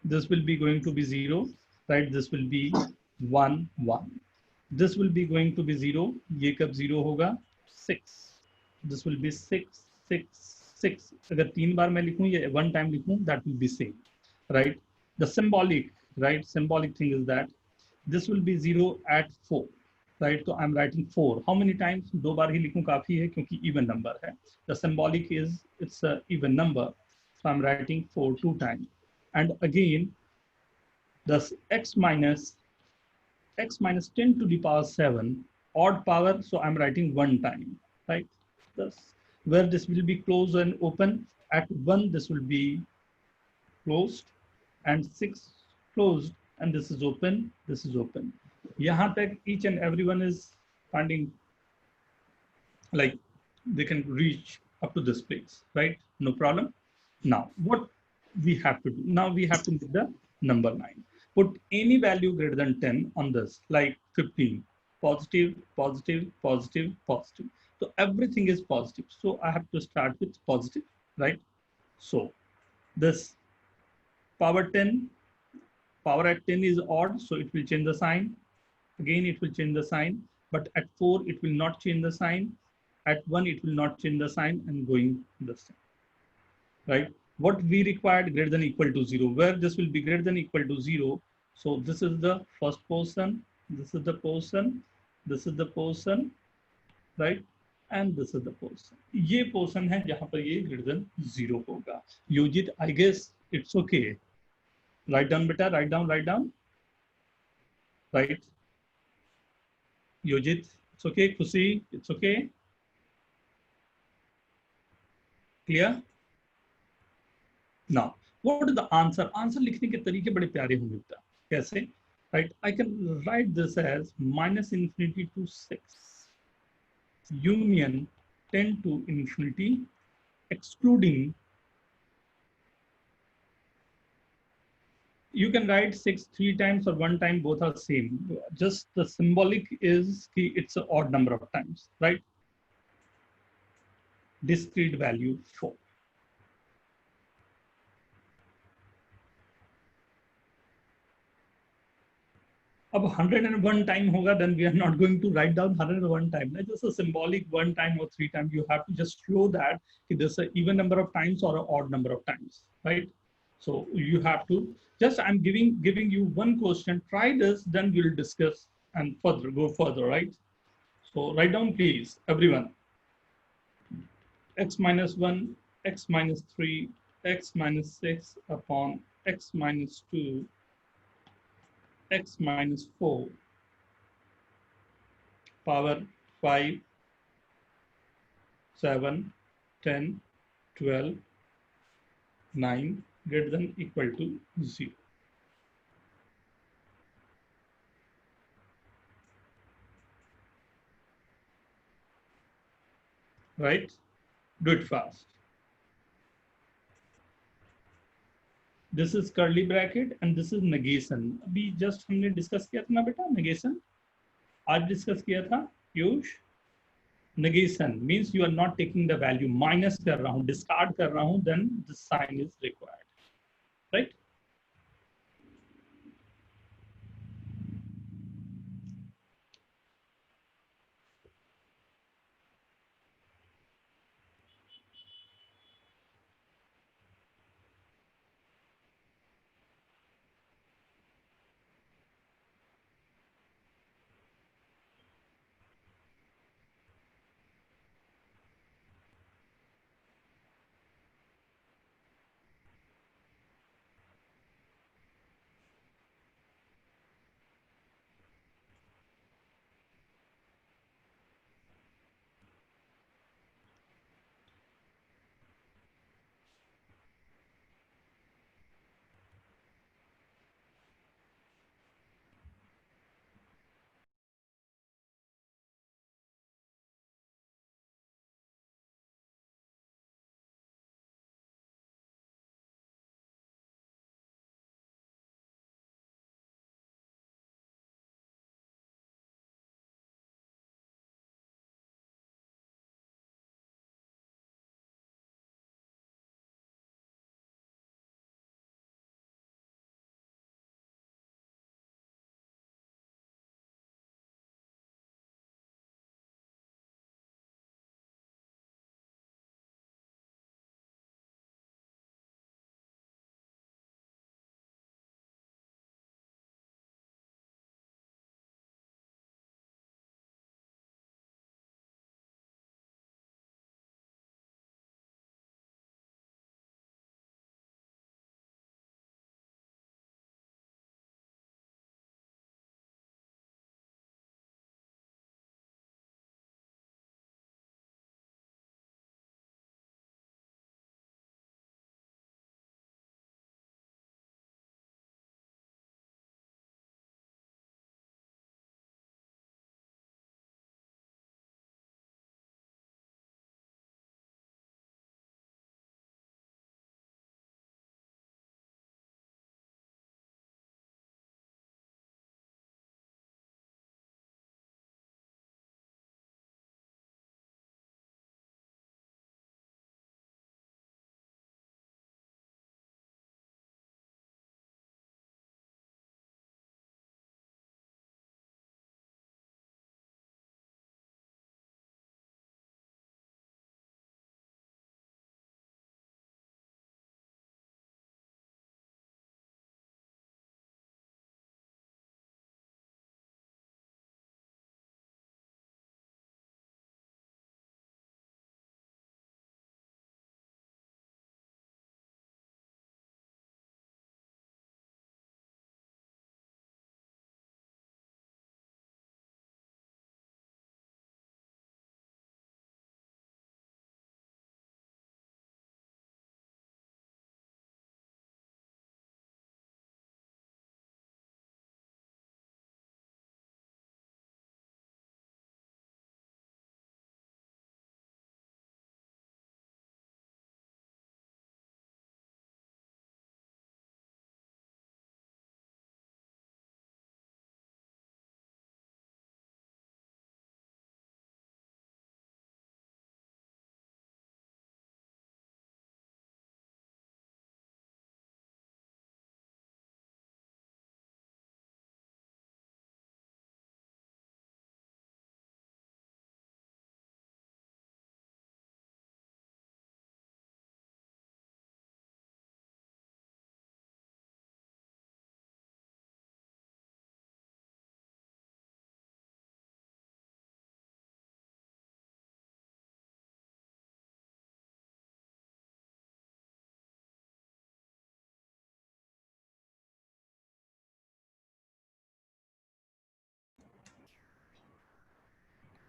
[SPEAKER 1] going to be 0, right? This will be 1 1. This will be going to be 0. ये कब 0 होगा? 6. This will be 6 6 6. अगर 3 बार मैं लिखूं या 1 time लिखूं, that will be same, right? The symbolic thing is that this will be 0 at 4, right? So I'm writing 4. How many times? 2 बार ही लिखूं काफी है क्योंकि even number है. The symbolic is it's a even number, so I'm writing 4 2 times. And again, thus x minus 10 to the power 7 odd power, so I'm writing 1 time, right? Thus where this will be closed and open, at 1 this will be closed and 6 closed, and this is open, this is open. Yahan tak each and everyone is finding like they can reach up to this place, right? No problem. Now, what we have to do? Now we have to make the number line. Put any value greater than 10 on this, like 15. Positive, positive, positive, positive. So everything is positive. So I have to start with positive, right? So this power 10, power at 10 is odd, so it will change the sign. Again, it will change the sign, but at 4, it will not change the sign. At 1, it will not change the sign, and going the same, right? What we required greater than equal to 0, where this will be greater than equal to 0. So this is the first portion, this is the portion, this is the portion, right? And this is the portion. ये portion है जहाँ पर ये greater than 0 होगा. Yojit, I guess it's okay. Write down, beta. Write down. Write down. Right. Yojit, it's okay. Kusi, it's okay. Clear? Now, what is the answer? Answer लिखने के तरीके बड़े प्यारे होंगे बेटा. कैसे? Right. I can write this as minus infinity to 6. Union 10 to infinity, excluding. You can write 6 3 times or 1 time, both are same. Just the symbolic is it's an odd number of times, right? Discrete value 4. अब 101 time होगा, then we are not going to write down 101 time. Just a symbolic 1 time or 3 times. You have to just show that there's an even number of times or an odd number of times, right? So you have to just, I'm giving you one question. Try this, then we'll discuss and go further, right? So write down, please, everyone. X minus 1, x minus 3, x minus 6 upon x minus 2, x minus 4, power 5, 7, 10, 12, 9, greater than equal to 0. Right? Do it fast. This is curly bracket and this is negation. अभी just हमने discuss किया था ना बेटा, negation. आज discuss किया था, Piyush. Negation means you are not taking the value, minus कर रहा हूँ, discard कर रहा हूँ, then the sign is required, right?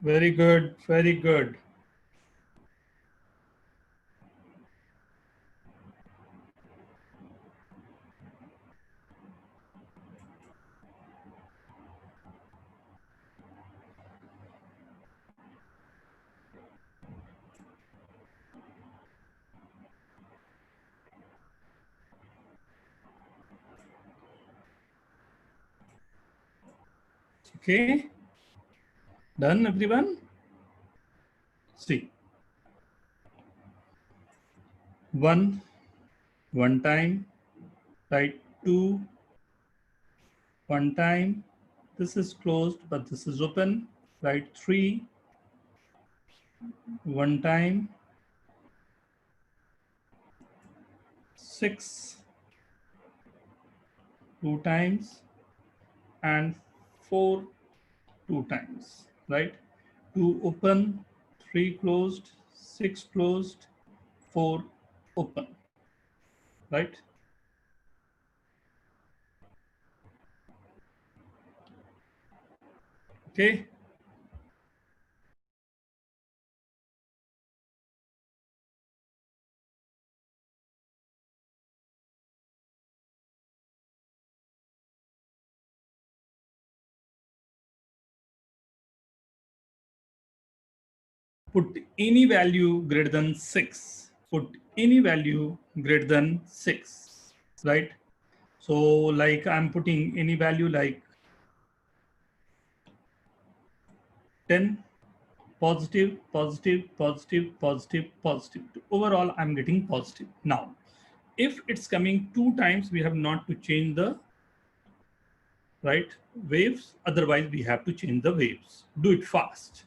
[SPEAKER 1] Very good. Very good. Okay. Done, everyone? See. 1, 1 time, right? 2, 1 time. This is closed, but this is open, right? 3, 1 time. 6, 2 times. And 4, 2 times, right? 2 open, 3 closed, 6 closed, 4 open, right? Okay. Put any value greater than 6. Put any value greater than 6, right? So like I'm putting any value like 10, positive, positive, positive, positive, positive. Overall, I'm getting positive. Now, if it's coming 2 times, we have not to change the right waves. Otherwise, we have to change the waves. Do it fast.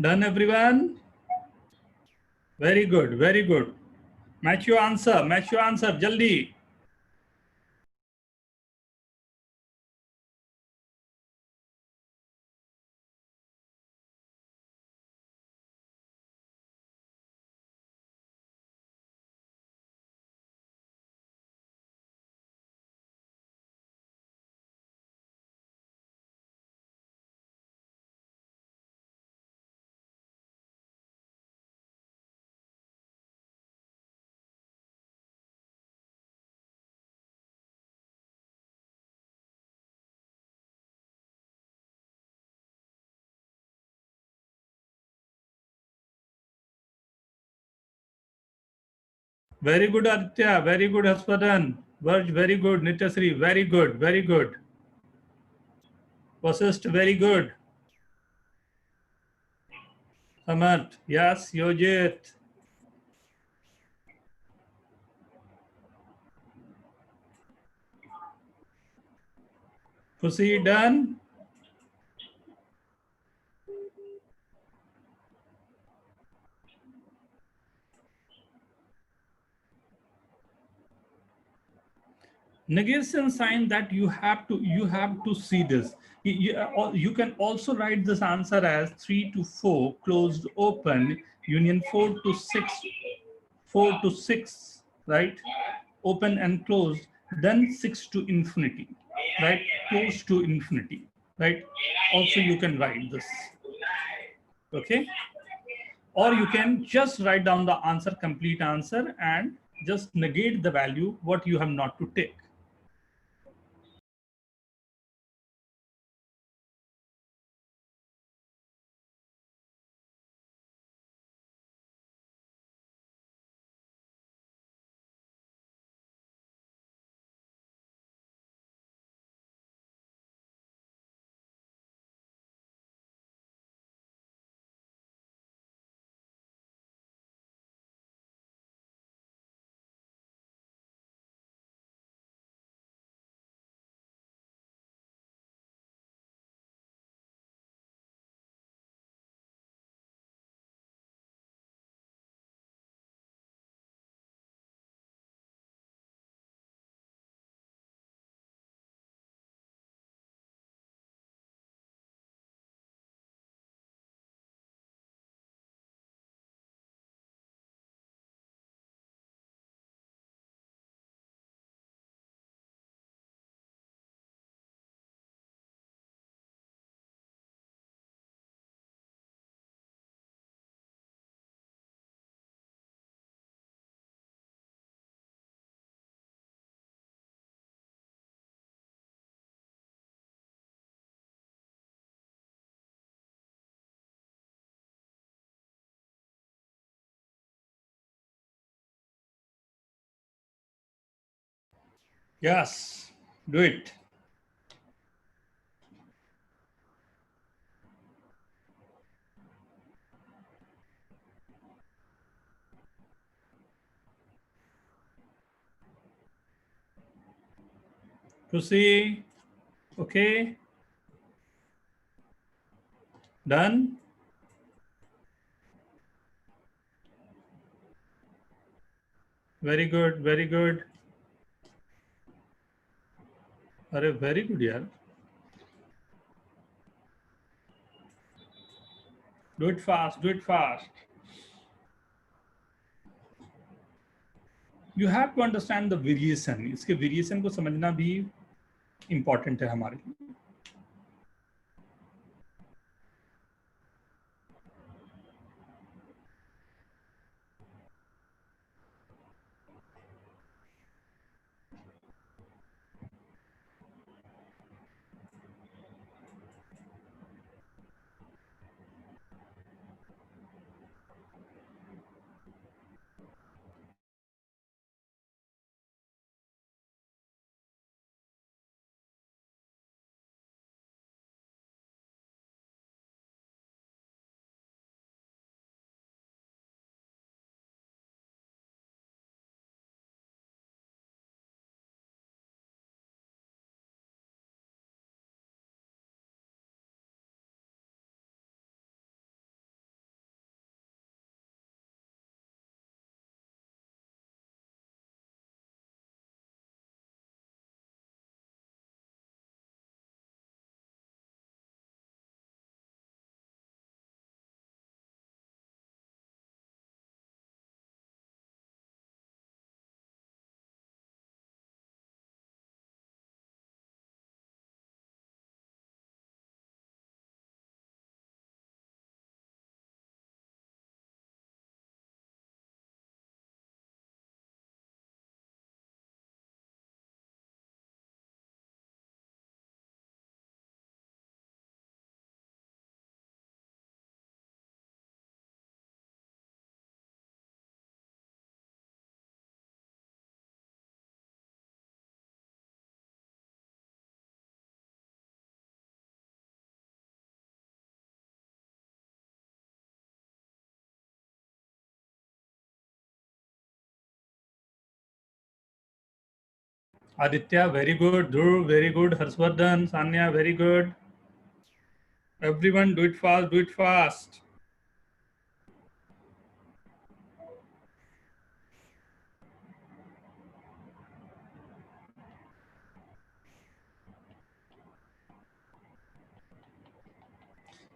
[SPEAKER 1] Done, everyone? Very good, very good. Match your answer, jaldi. Very good, Aditya. Very good, Haspadan. Varj, very good. Nityasri, very good. Very good. Vasist, very good. Samat, yes. Yojit. Pussy, done. Negation sign that you have to see this. You can also write this answer as 3 to 4 closed open, union 4 to 6, 4 to 6, right? Open and closed, then 6 to infinity, right? Close to infinity, right? Also you can write this, okay? Or you can just write down the answer, complete answer, and just negate the value what you have not to take. Yes, do it. Pussy, okay, done. Very good, very good. Arey, very good, yaar. Do it fast, do it fast. You have to understand the variation. इसके variation को समझना भी important है हमारे लिए. Aditya, very good. Dhruv, very good. Harsvardhan, Sanya, very good. Everyone, do it fast, do it fast.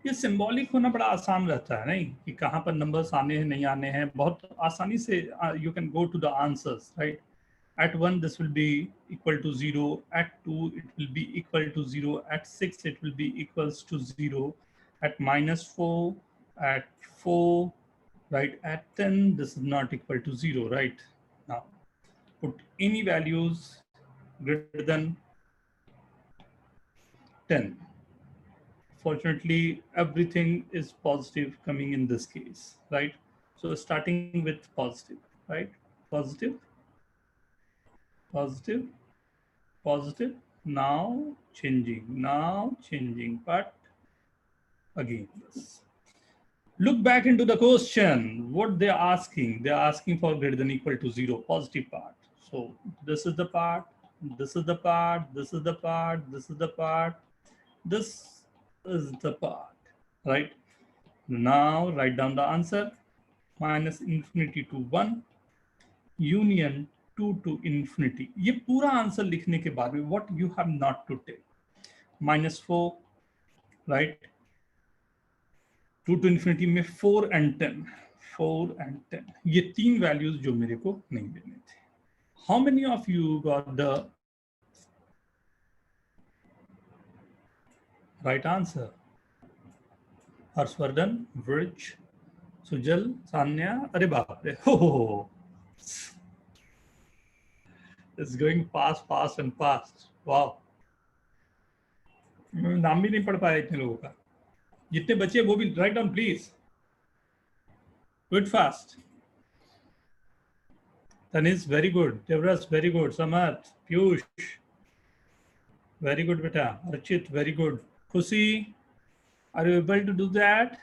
[SPEAKER 1] ये symbolic होना बड़ा आसान रहता है नहीं कि कहाँ पर नंबर्स आने हैं नहीं आने हैं, बहुत आसानी से you can go to the answers, right. At 1 this will be equal to 0, at 2 it will be equal to 0, at 6 it will be equals to 0, at -4, at 4, right, at 10 this is not equal to 0, right. Now put any values greater than 10. Fortunately everything is positive coming in this case, right. So starting with positive, right, positive, positive, positive, now changing, but again this. Look back into the question, what they're asking for greater than equal to 0, positive part. So this is the part, this is the part, this is the part, this is the part, this is the part, right. Now write down the answer, minus infinity to 1, union 2 to infinity. ये पूरा answer लिखने के बाद में what you have not to take, -4, right, 2 to infinity में 4 and 10, ये तीन values जो मेरे को नहीं देने थे. How many of you got the right answer? Harshvardhan, Vrij, Sujal, Sanya, अरे बाप रे, हो. It's going fast and fast. Wow. मैं नाम भी नहीं पढ़ पाया इतने लोगों का. जितने बचे वो भी write down please. Do it fast. Tanis, very good. Devras, very good. Samarth, Piyush, very good, beta. Archit, very good. Khushi, are you able to do that?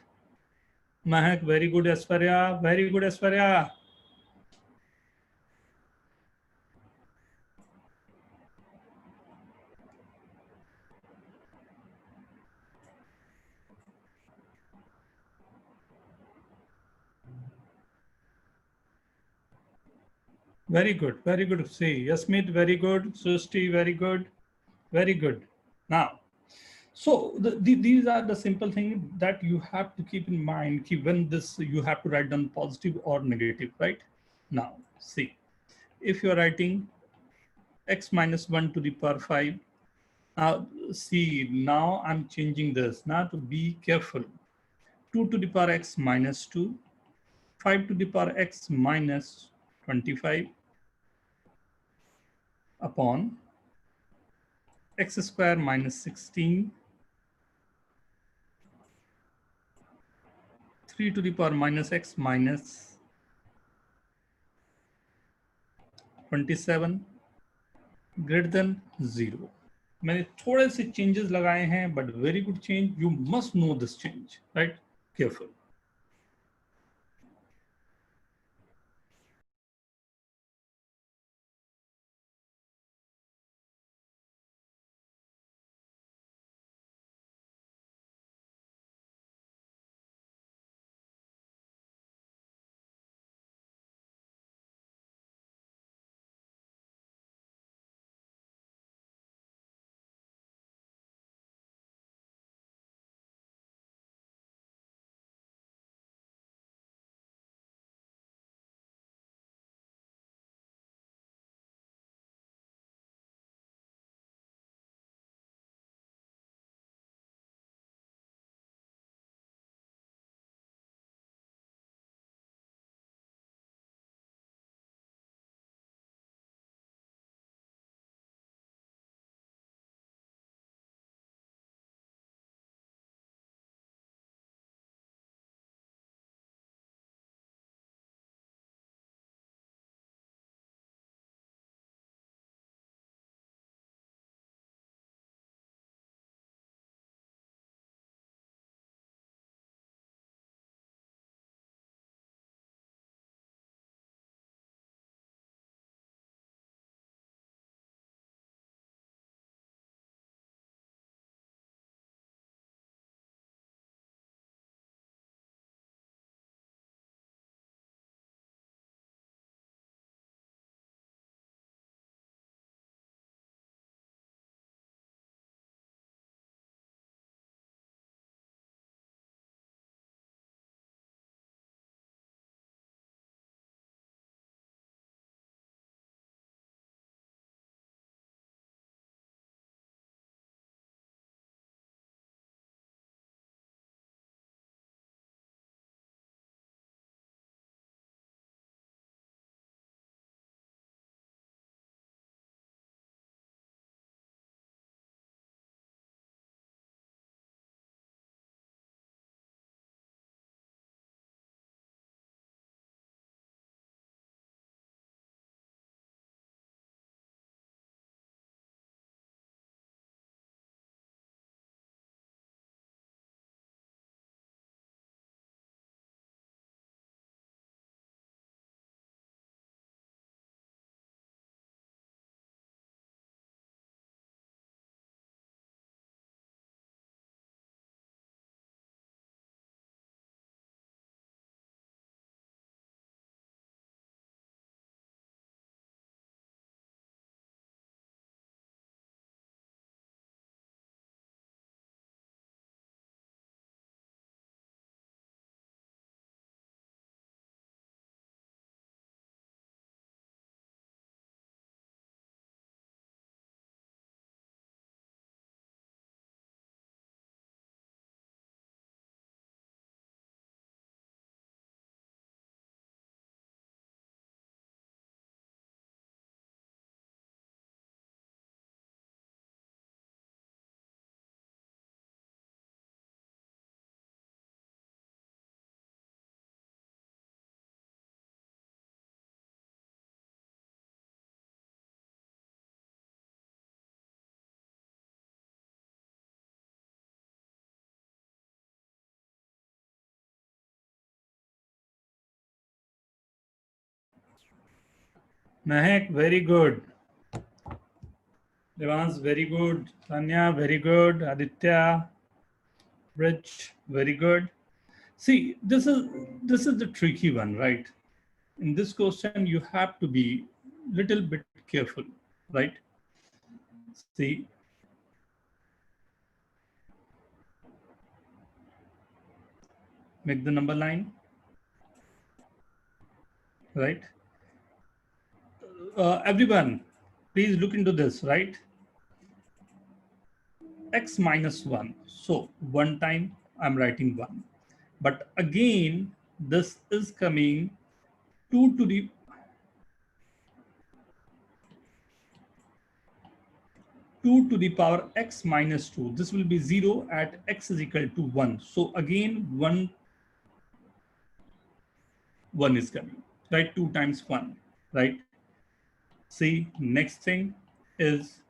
[SPEAKER 1] Mahak, very good. Asparya, very good. Asparya. Very good. Very good. See, Yasmit, very good. Susti, very good. Very good. Now, so these are the simple things that you have to keep in mind. When this, you have to write down positive or negative, right? Now, see, if you're writing x minus 1 to the power 5, now see, now I'm changing this. Now to be careful, 2 to the power x minus 2, 5 to the power x minus 25 upon x square minus 16, 3 to the power minus x minus 27 greater than 0. मैंने थोड़े से changes लगाए हैं, but very good change. You must know this change, right? Careful. Mahek, very good. Devans, very good. Tanya, very good. Aditya, Rich, very good. See, this is the tricky one, right? In this question, you have to be little bit careful, right? See, make the number line, right? Everyone, please look into this, right? X minus 1. So one time I'm writing 1. But again, this is coming 2 to the power x minus 2. This will be 0 at x is equal to 1. So again, 1 is coming, right? 2 times 1, right? See, next thing is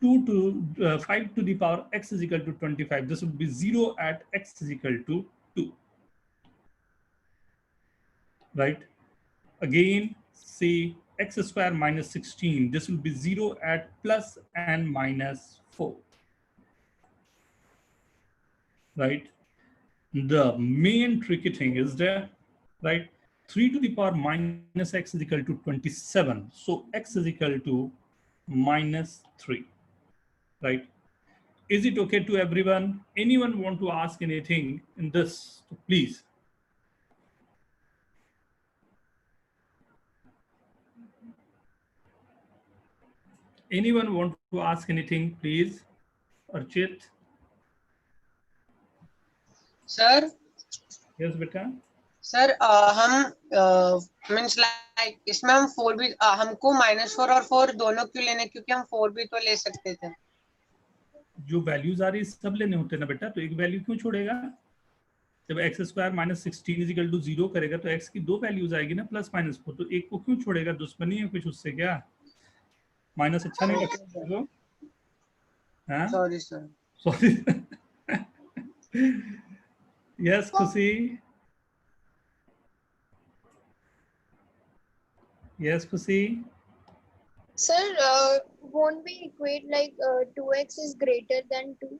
[SPEAKER 1] 5 to the power x is equal to 25. This would be 0 at x is equal to 2, right? Again, say x square minus 16. This will be 0 at plus and minus 4, right? The main tricky thing is there, right? 3 to the power minus x is equal to 27. So x is equal to minus 3, right? Is it okay to everyone? Anyone want to ask anything in this? Please. Anyone want to ask anything, please? Archit?
[SPEAKER 2] Sir
[SPEAKER 1] Yes, beta.
[SPEAKER 2] Sir हम means like इसमें हम 4 भी हमको -4 और 4 दोनों क्यों लेने, क्योंकि हम 4 भी तो ले सकते थे.
[SPEAKER 1] जो वैल्यूज आ रही है सब लेने होते हैं ना बेटा, तो एक वैल्यू क्यों छोड़ेगा? जब x square minus 16 is equal to 0 करेगा तो एक्स की 2 वैल्यूज आएगी ना, प्लस माइनस 4, तो एक को क्यों छोड़ेगा? दुश्मनी है कुछ उससे क्या? माइनस अच्छा नहीं लगता? हाँ,
[SPEAKER 2] सॉरी सर.
[SPEAKER 1] सॉरी. यस खुशी. यस खुशी.
[SPEAKER 4] Sir, won't we equate like 2x is greater than 2?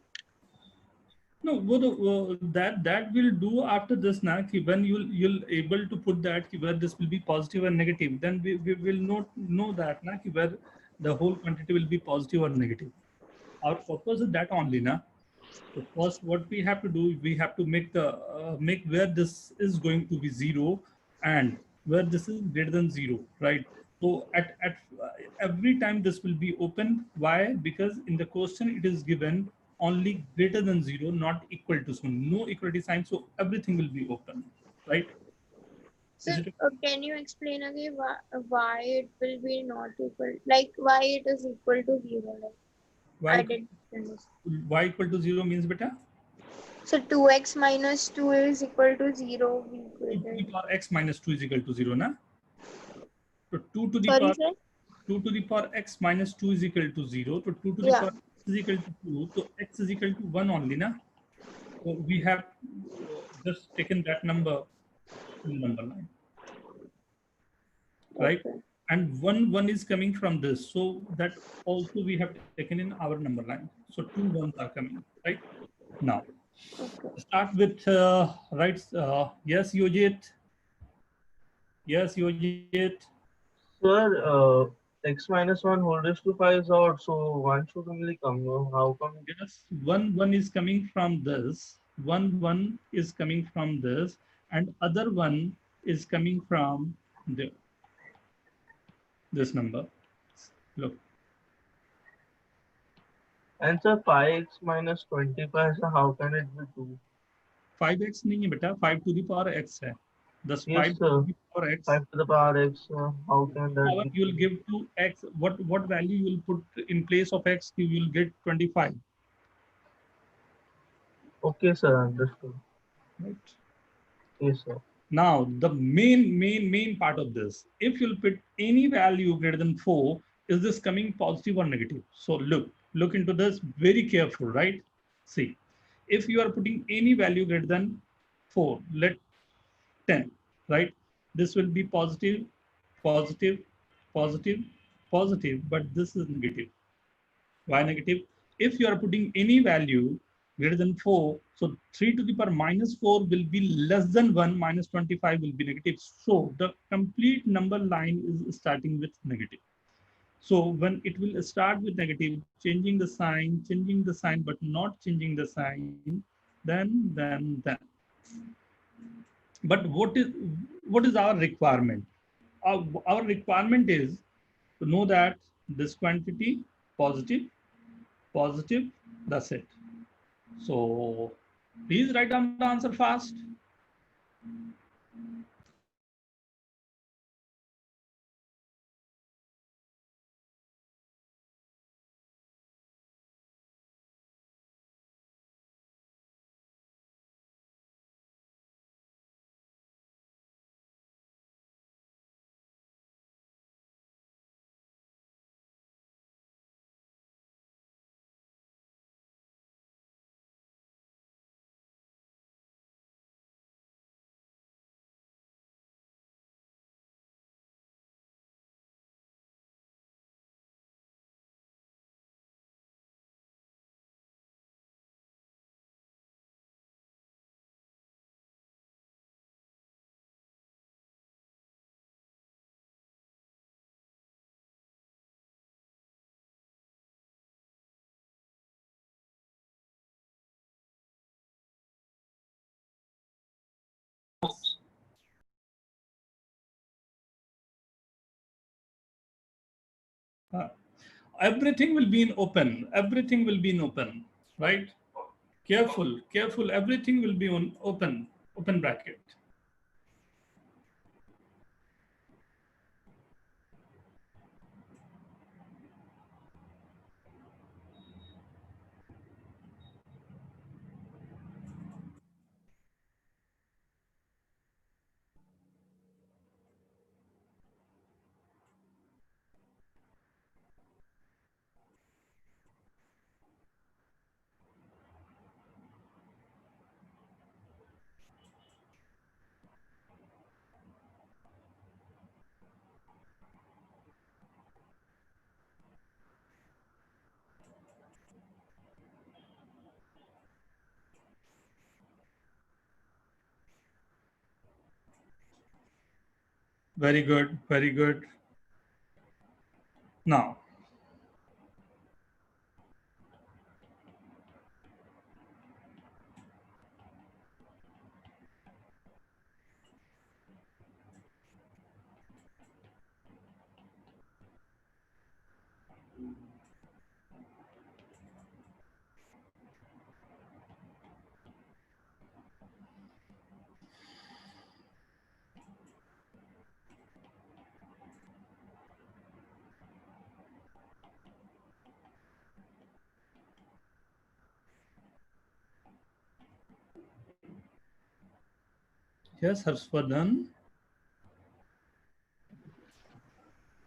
[SPEAKER 1] No, वो तो that will do after this ना, कि when you'll able to put that कि where this will be positive or negative, then we will not know that ना कि where the whole quantity will be positive or negative. Our purpose is that only ना. So first, what we have to do, we have to make the make where this is going to be 0 and where this is greater than 0, right? So at every time this will be open. Why? Because in the question it is given only greater than 0, not equal to. So no equality sign. So everything will be open, right?
[SPEAKER 4] Sir,
[SPEAKER 1] Is it
[SPEAKER 4] can you explain again why it will be not equal? Like why it is equal to 0? Like
[SPEAKER 1] why
[SPEAKER 4] I didn't understand.
[SPEAKER 1] y equal to 0 means beta?
[SPEAKER 4] So 2x minus 2 is equal to 0. We
[SPEAKER 1] 2 to the
[SPEAKER 4] equated.
[SPEAKER 1] power x minus 2 is equal to 0 na? So 2 to the
[SPEAKER 4] Sorry,
[SPEAKER 1] power
[SPEAKER 4] sir.
[SPEAKER 1] 2 to the power x minus 2 is equal to 0. So 2 to the
[SPEAKER 4] Yeah.
[SPEAKER 1] power x is equal to 2. So x is equal to 1 only, na? So we have just taken that number in number line, right?
[SPEAKER 4] Okay.
[SPEAKER 1] And 1 is coming from this. So that also we have taken in our number line. So 2 1s are coming, right? Now,
[SPEAKER 4] Okay.
[SPEAKER 1] start with, right? Yes, Yojit. Yes, Yojit.
[SPEAKER 5] Sir, x minus 1 whole raised to 5 is odd, so 1 should only come. No? How come?
[SPEAKER 1] Yes, 1 is coming from this, 1 is coming from this, and other one is coming from this number. Look,
[SPEAKER 5] And sir, 5x minus 25, so how can it be 2?
[SPEAKER 1] 5x नहीं है बेटा, 5 to the power x है. Thus
[SPEAKER 5] Yes,
[SPEAKER 1] 5
[SPEAKER 5] sir.
[SPEAKER 1] to the power x.
[SPEAKER 5] 5 to the power x, how can that
[SPEAKER 1] Power
[SPEAKER 5] be?
[SPEAKER 1] you will give to x. What value you will put in place of x? You will get 25.
[SPEAKER 5] Okay, sir, understood.
[SPEAKER 1] Right.
[SPEAKER 5] Yes, sir.
[SPEAKER 1] Now the main part of this, if you'll put any value greater than 4, is this coming positive or negative? So look into this very careful, right? See, if you are putting any value greater than 4, let 10, right? This will be positive, positive, positive, positive, but this is negative. Why negative? If you are putting any value greater than 4, so 3 to the power minus 4 will be less than 1, minus 25 will be negative. So the complete number line is starting with negative. So when it will start with negative, changing the sign, but not changing the sign, then. But what is our requirement? Our requirement is to know that this quantity positive, positive, that's it. So please write down the answer fast. Uh, Everything will be in open. Everything will be in open, right? Careful, careful. Everything will be on open bracket. Very good, very good. Now, yes, Harshvardhan.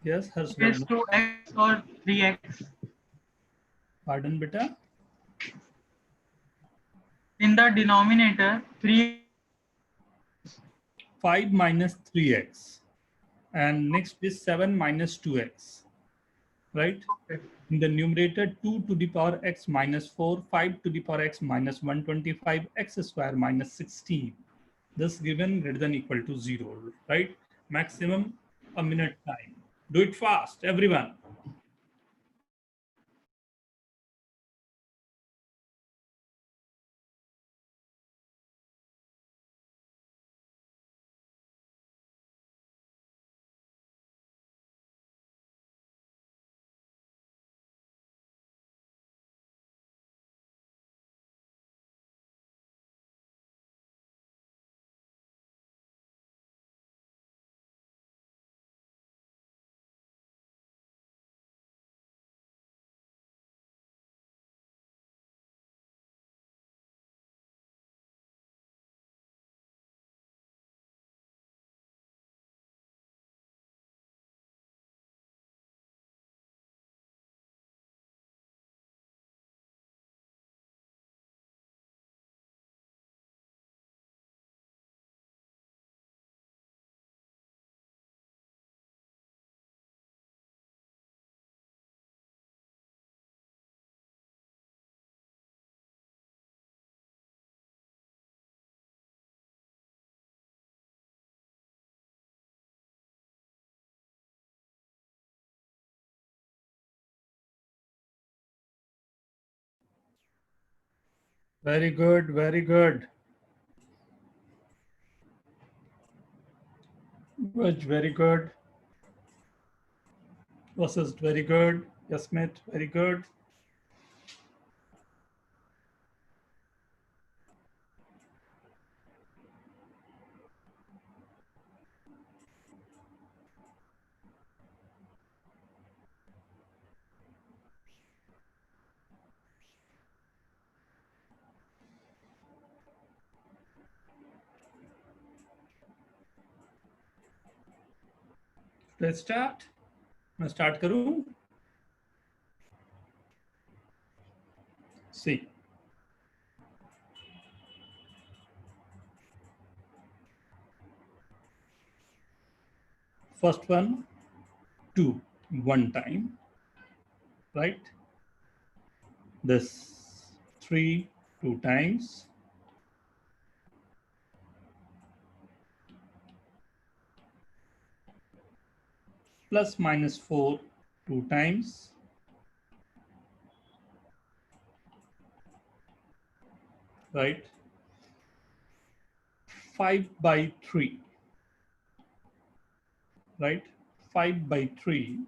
[SPEAKER 1] Yes,
[SPEAKER 6] Is
[SPEAKER 1] Harshvardhan.
[SPEAKER 6] 2x or 3x.
[SPEAKER 1] Pardon, beta.
[SPEAKER 6] In the denominator, 3.
[SPEAKER 1] 5 minus 3x. And next is 7 minus 2x, right? In the numerator, 2 to the power x minus 4, 5 to the power x minus 125, x square minus 16. This given greater than equal to 0, right? Maximum a minute time. Do it fast, everyone. Very good, very good. Raj, very good. Versus very good. Yasmit, very good. Let's start. मैं start करूं? See. First one, 2, 1 time, right? This 3, 2 times. Plus minus 4, 2 times. Right? 5/3. Right? 5/3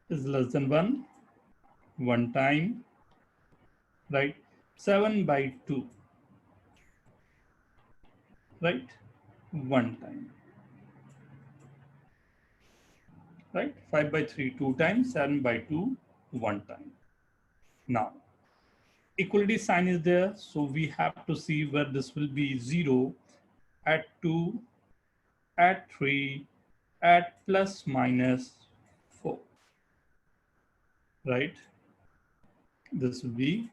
[SPEAKER 1] is less than 1 time. Right? 7/2. Right? 1 time. Right? 5/3 2 times, 7/2 1 time. Now, equality sign is there, so we have to see where this will be 0 at 2, at 3, at plus minus 4. Right? This will be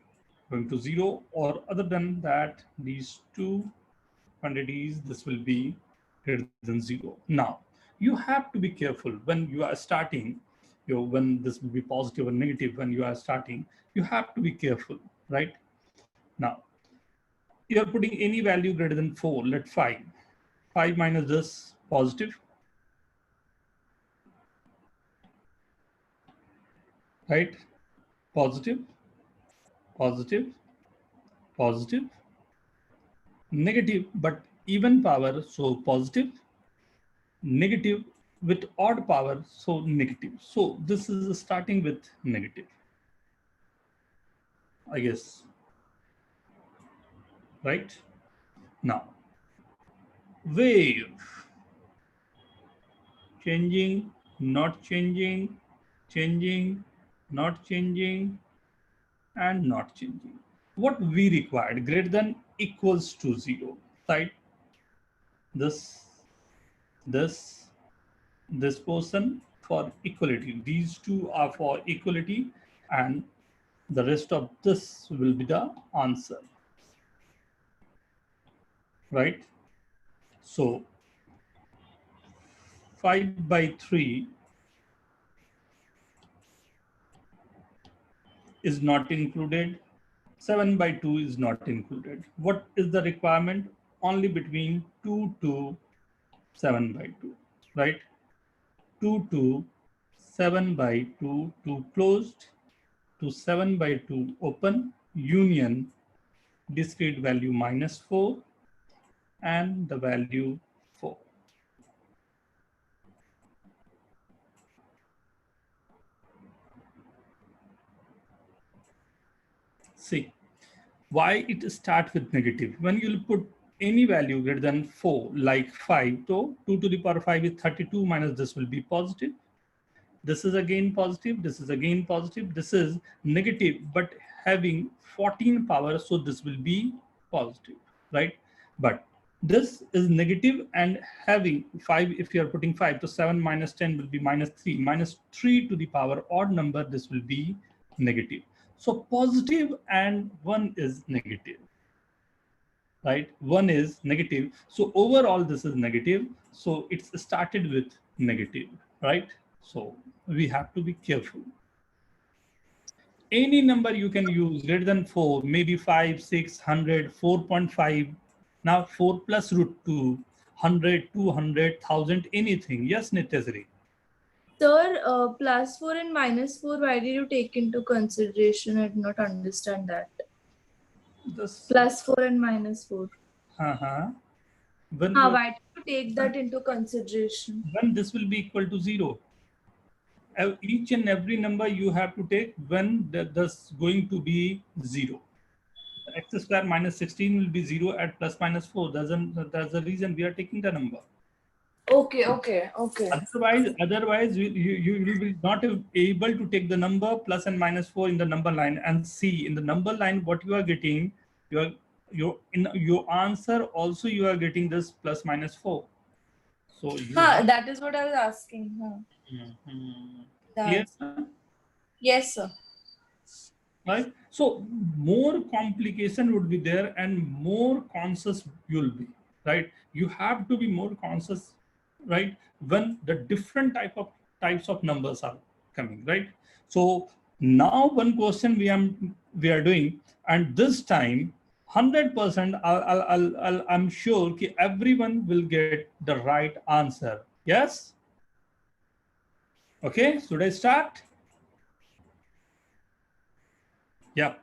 [SPEAKER 1] going to 0, or other than that, these two quantities, this will be greater than 0. Now, you have to be careful when you are starting, when this will be positive or negative, when you are starting, you have to be careful, right? Now, you are putting any value greater than 4, let 5. 5 minus this, positive. Right? Positive, positive, positive, negative, but even power, so positive, negative with odd power, so negative. So this is starting with negative, I guess. Right? Now, wave. Changing, not changing, changing, not changing, and not changing. What we required, greater than equals to 0, right? This portion for equality. These two are for equality, and the rest of this will be the answer. Right? So 5/3 is not included. 7/2 is not included. What is the requirement? Only between 2 to 7/2, right? 2 to 7/2 to closed, to 7/2 open, union, discrete value -4 and the value 4. See, why it start with negative? When you put any value greater than 4, like 5, so 2 to the power 5 is 32, minus this will be positive. This is again positive, this is again positive, this is negative, but having 14 power, so this will be positive, right? But this is negative and having 5, if you are putting 5, so 7 minus 10 will be -3. -3 to the power odd number, this will be negative. So positive and 1 is negative, right? 1 is negative. So overall, this is negative. So it's started with negative, right? So we have to be careful. Any number you can use greater than 4, maybe 5, 6, 100, 4.5. Now 4 plus √2, 100, 200, 1000, anything. Yes, Nityasri?
[SPEAKER 7] Sir, +4 and -4, why did you take into consideration? I did not understand that.
[SPEAKER 1] This.
[SPEAKER 7] Plus 4 and minus 4.
[SPEAKER 1] When
[SPEAKER 7] Why do you take that into consideration?
[SPEAKER 1] when this will be equal to 0. Each and every number you have to take when that's going to be 0. X square minus 16 will be 0 at plus minus 4. That's the reason we are taking the number.
[SPEAKER 7] Okay.
[SPEAKER 1] Otherwise you will be not able to take the number plus and minus 4 in the number line, and see in the number line what you are getting. In your answer also you are getting this plus minus 4. So you have,
[SPEAKER 7] That is what I was asking.
[SPEAKER 1] clear?
[SPEAKER 7] Yes, sir.
[SPEAKER 1] Right? So more complication would be there and more conscious you'll be, right? You have to be more conscious, right? When the different types of numbers are coming, right? So now one question we are doing, and this time 100% I'm sure कि everyone will get the right answer. Yes? Okay, should I start? Yeah.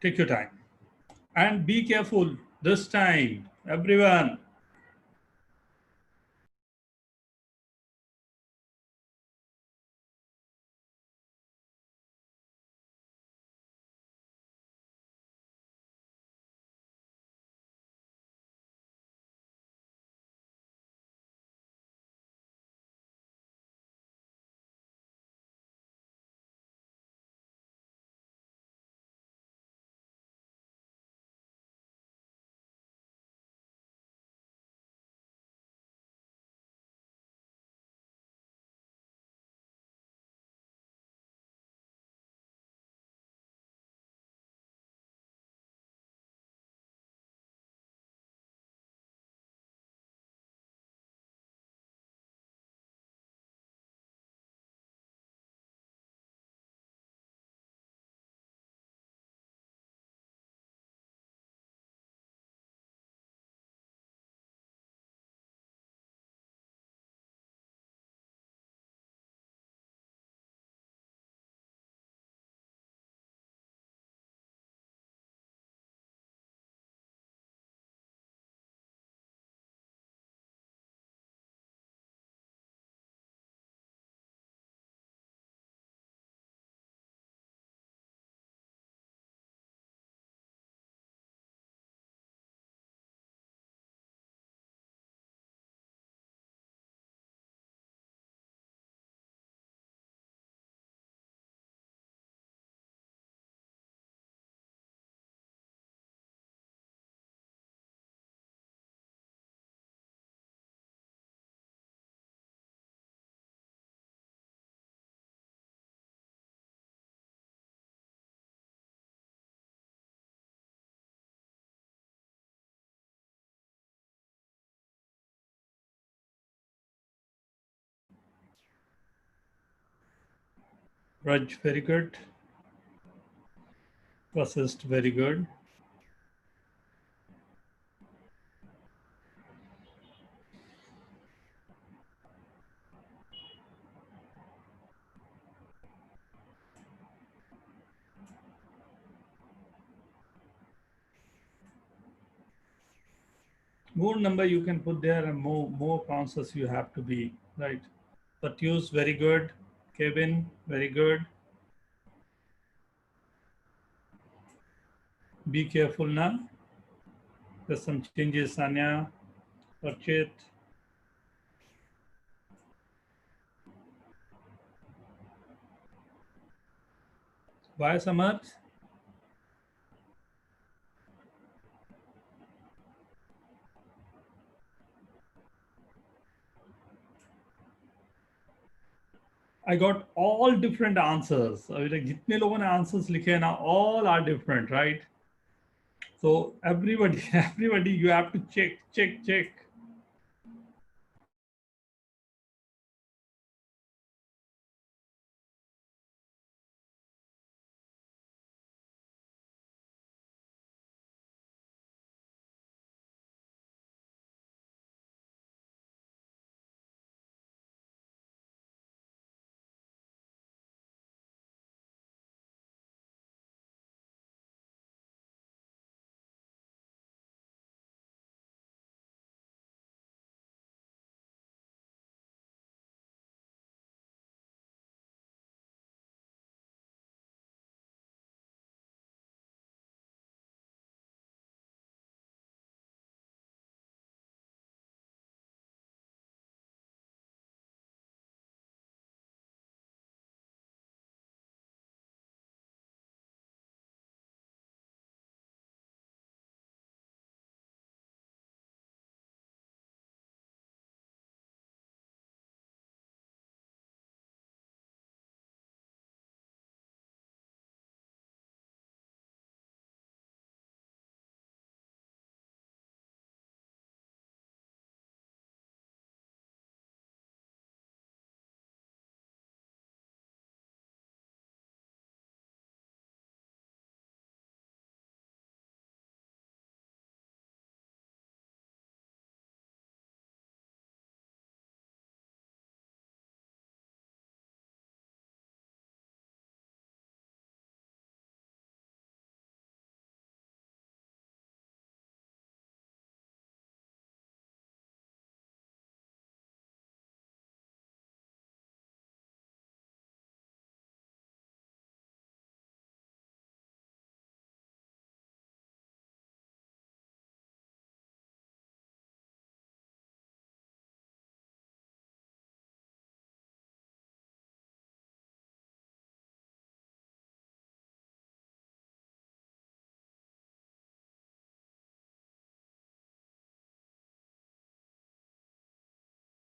[SPEAKER 1] Take your time and be careful this time, everyone. Raj, very good. Processed, very good. More number you can put there and more conscious you have to be, right? Pratyush, very good. Kevin, very good. Be careful now. There's some changes, Sanya, Archit. Why, Samarth? I got all different answers. Like जितने लोगों ने answers लिखे हैं ना, all are different, right? So everybody, everybody, you have to check.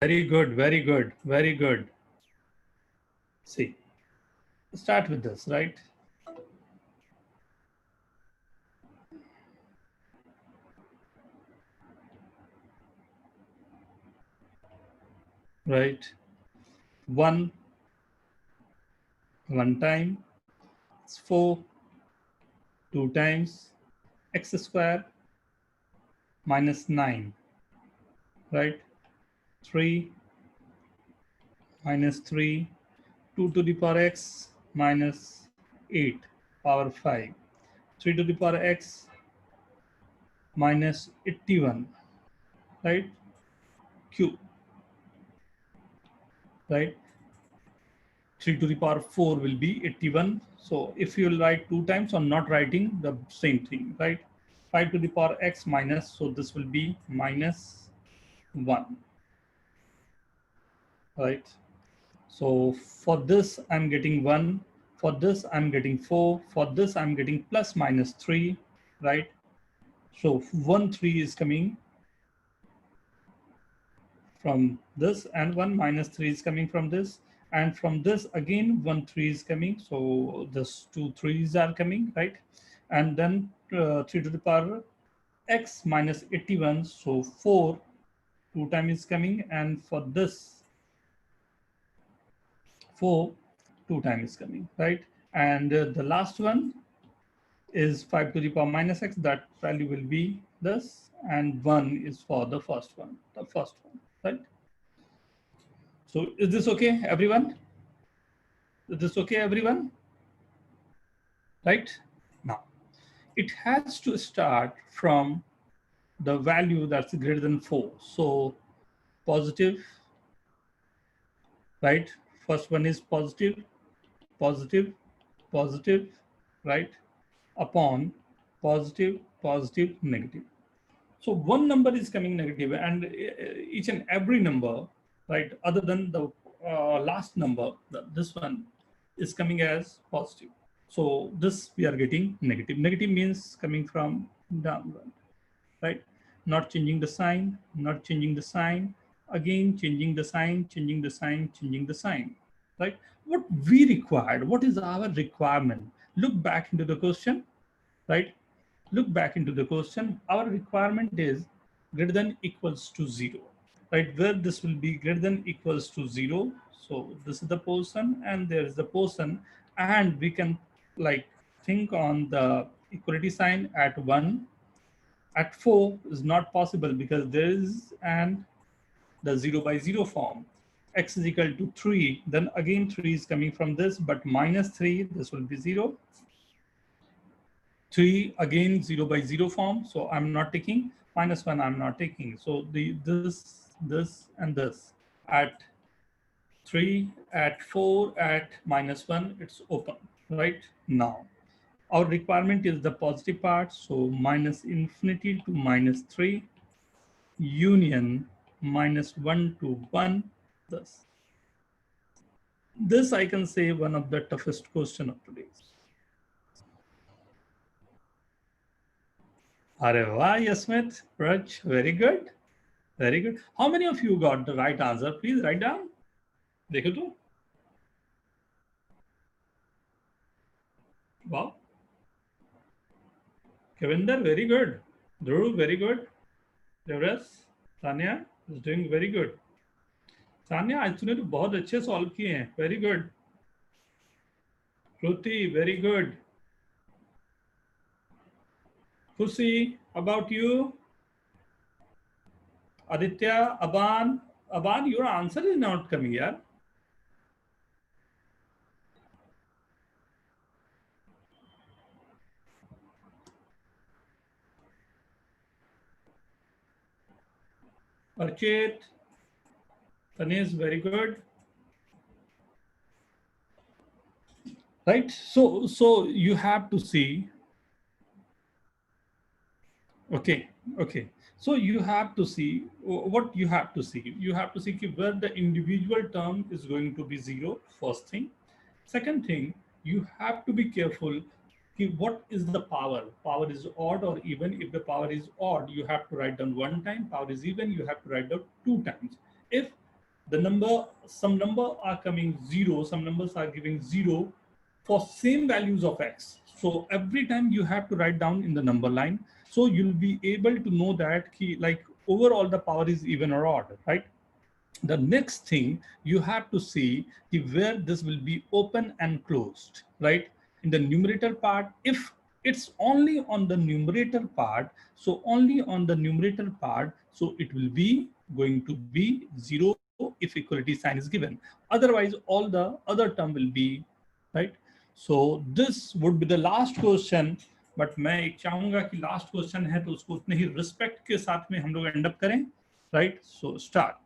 [SPEAKER 1] Very good, very good, very good. See, start with this, right? Right. One time, it's 4, 2 times x square minus 9, right? 3 minus 3, 2 to the power x minus 8 power 5, 3 to the power x minus 81, right? Q, right? 3 to the power 4 will be 81. So if you write 2 times, I'm not writing the same thing, right? 5 to the power x minus, so this will be minus 1, right? So for this, I'm getting 1. For this, I'm getting 4. For this, I'm getting plus minus 3, right? So 1, 3 is coming from this, and 1 minus 3 is coming from this. And from this, again, 1, 3 is coming. So this 2 3s are coming, right? And then 3 to the power x minus 81. So 4, 2 times is coming. And for this, 4, 2 times is coming, right? And the last one is 5 to the power minus x. That value will be this, and 1 is for the first one, right? So is this okay, everyone? Is this okay, everyone? Right? Now, it has to start from the value that's greater than 4. So positive, right? First one is positive, positive, positive, right? Upon positive, positive, negative. So one number is coming negative, and each and every number, right, other than the last number, this one is coming as positive. So this we are getting negative. Negative means coming from downward, right? Not changing the sign, again changing the sign, changing the sign, changing the sign. right? What we required, what is our requirement? Look back into the question, right? Look back into the question. Our requirement is greater than equals to 0, right? Where this will be greater than equals to 0. So this is the portion and there is the portion, and we can like think on the equality sign at 1. At 4 is not possible because there is and the 0 by 0 form. X is equal to 3, then again 3 is coming from this, but minus 3, this will be 0. 3 again 0 by 0 form, so I'm not taking. Minus 1 I'm not taking. So this and this at 3, at 4, at minus 1, it's open, right? Now our requirement is the positive part, so minus infinity to minus 3 union minus 1 to 1. This I can say one of the toughest question of today. Areva, Yasmit, Raj, very good. Very good. How many of you got the right answer? Please write down. Dekho to. Wow. Kavinder, very good. Dhruv, very good. Devras, Tanya is doing very good. Tanya, आज तूने तो बहुत अच्छे solve किए हैं. Very good. Kruti, very good. Kusi, about you? Aditya, Aban, your answer is not coming here. Archit, Tanis, very good. Right? So you have to see. Okay. So you have to see what you have to see. You have to see where the individual term is going to be 0, first thing. Second thing, you have to be careful what is the power. Power is odd or even. If the power is odd, you have to write down 1 time. Power is even, you have to write down 2 times. If the some number are coming 0, some numbers are giving 0 for same values of x. So every time you have to write down in the number line. So you'll be able to know that like overall the power is even or odd, right? The next thing you have to see where this will be open and closed, right? In the numerator part, if it's only on the numerator part, so only on the numerator part, so it will be going to be 0 if equality sign is given. Otherwise, all the other term will be, right? So this would be the last question. But मैं एक चाहूंगा कि last question है तो उसको उतने ही respect के साथ में हम लोग एंड अप करें, right? So start.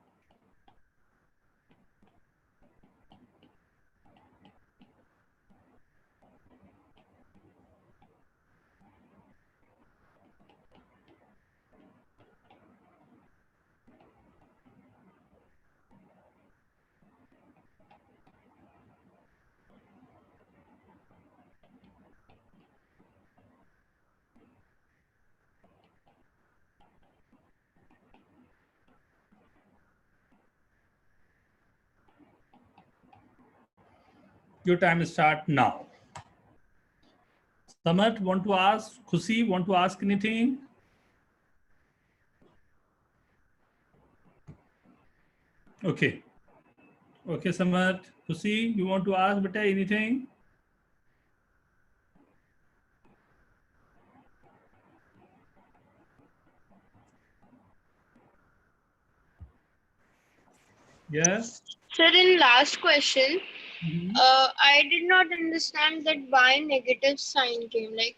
[SPEAKER 1] Your time start now. Samat, want to ask? Khushi, want to ask anything? Okay. Okay, Samat. Khushi, you want to ask beta anything? Yes.
[SPEAKER 4] Sir, in last question, I did not understand that why negative sign came. Like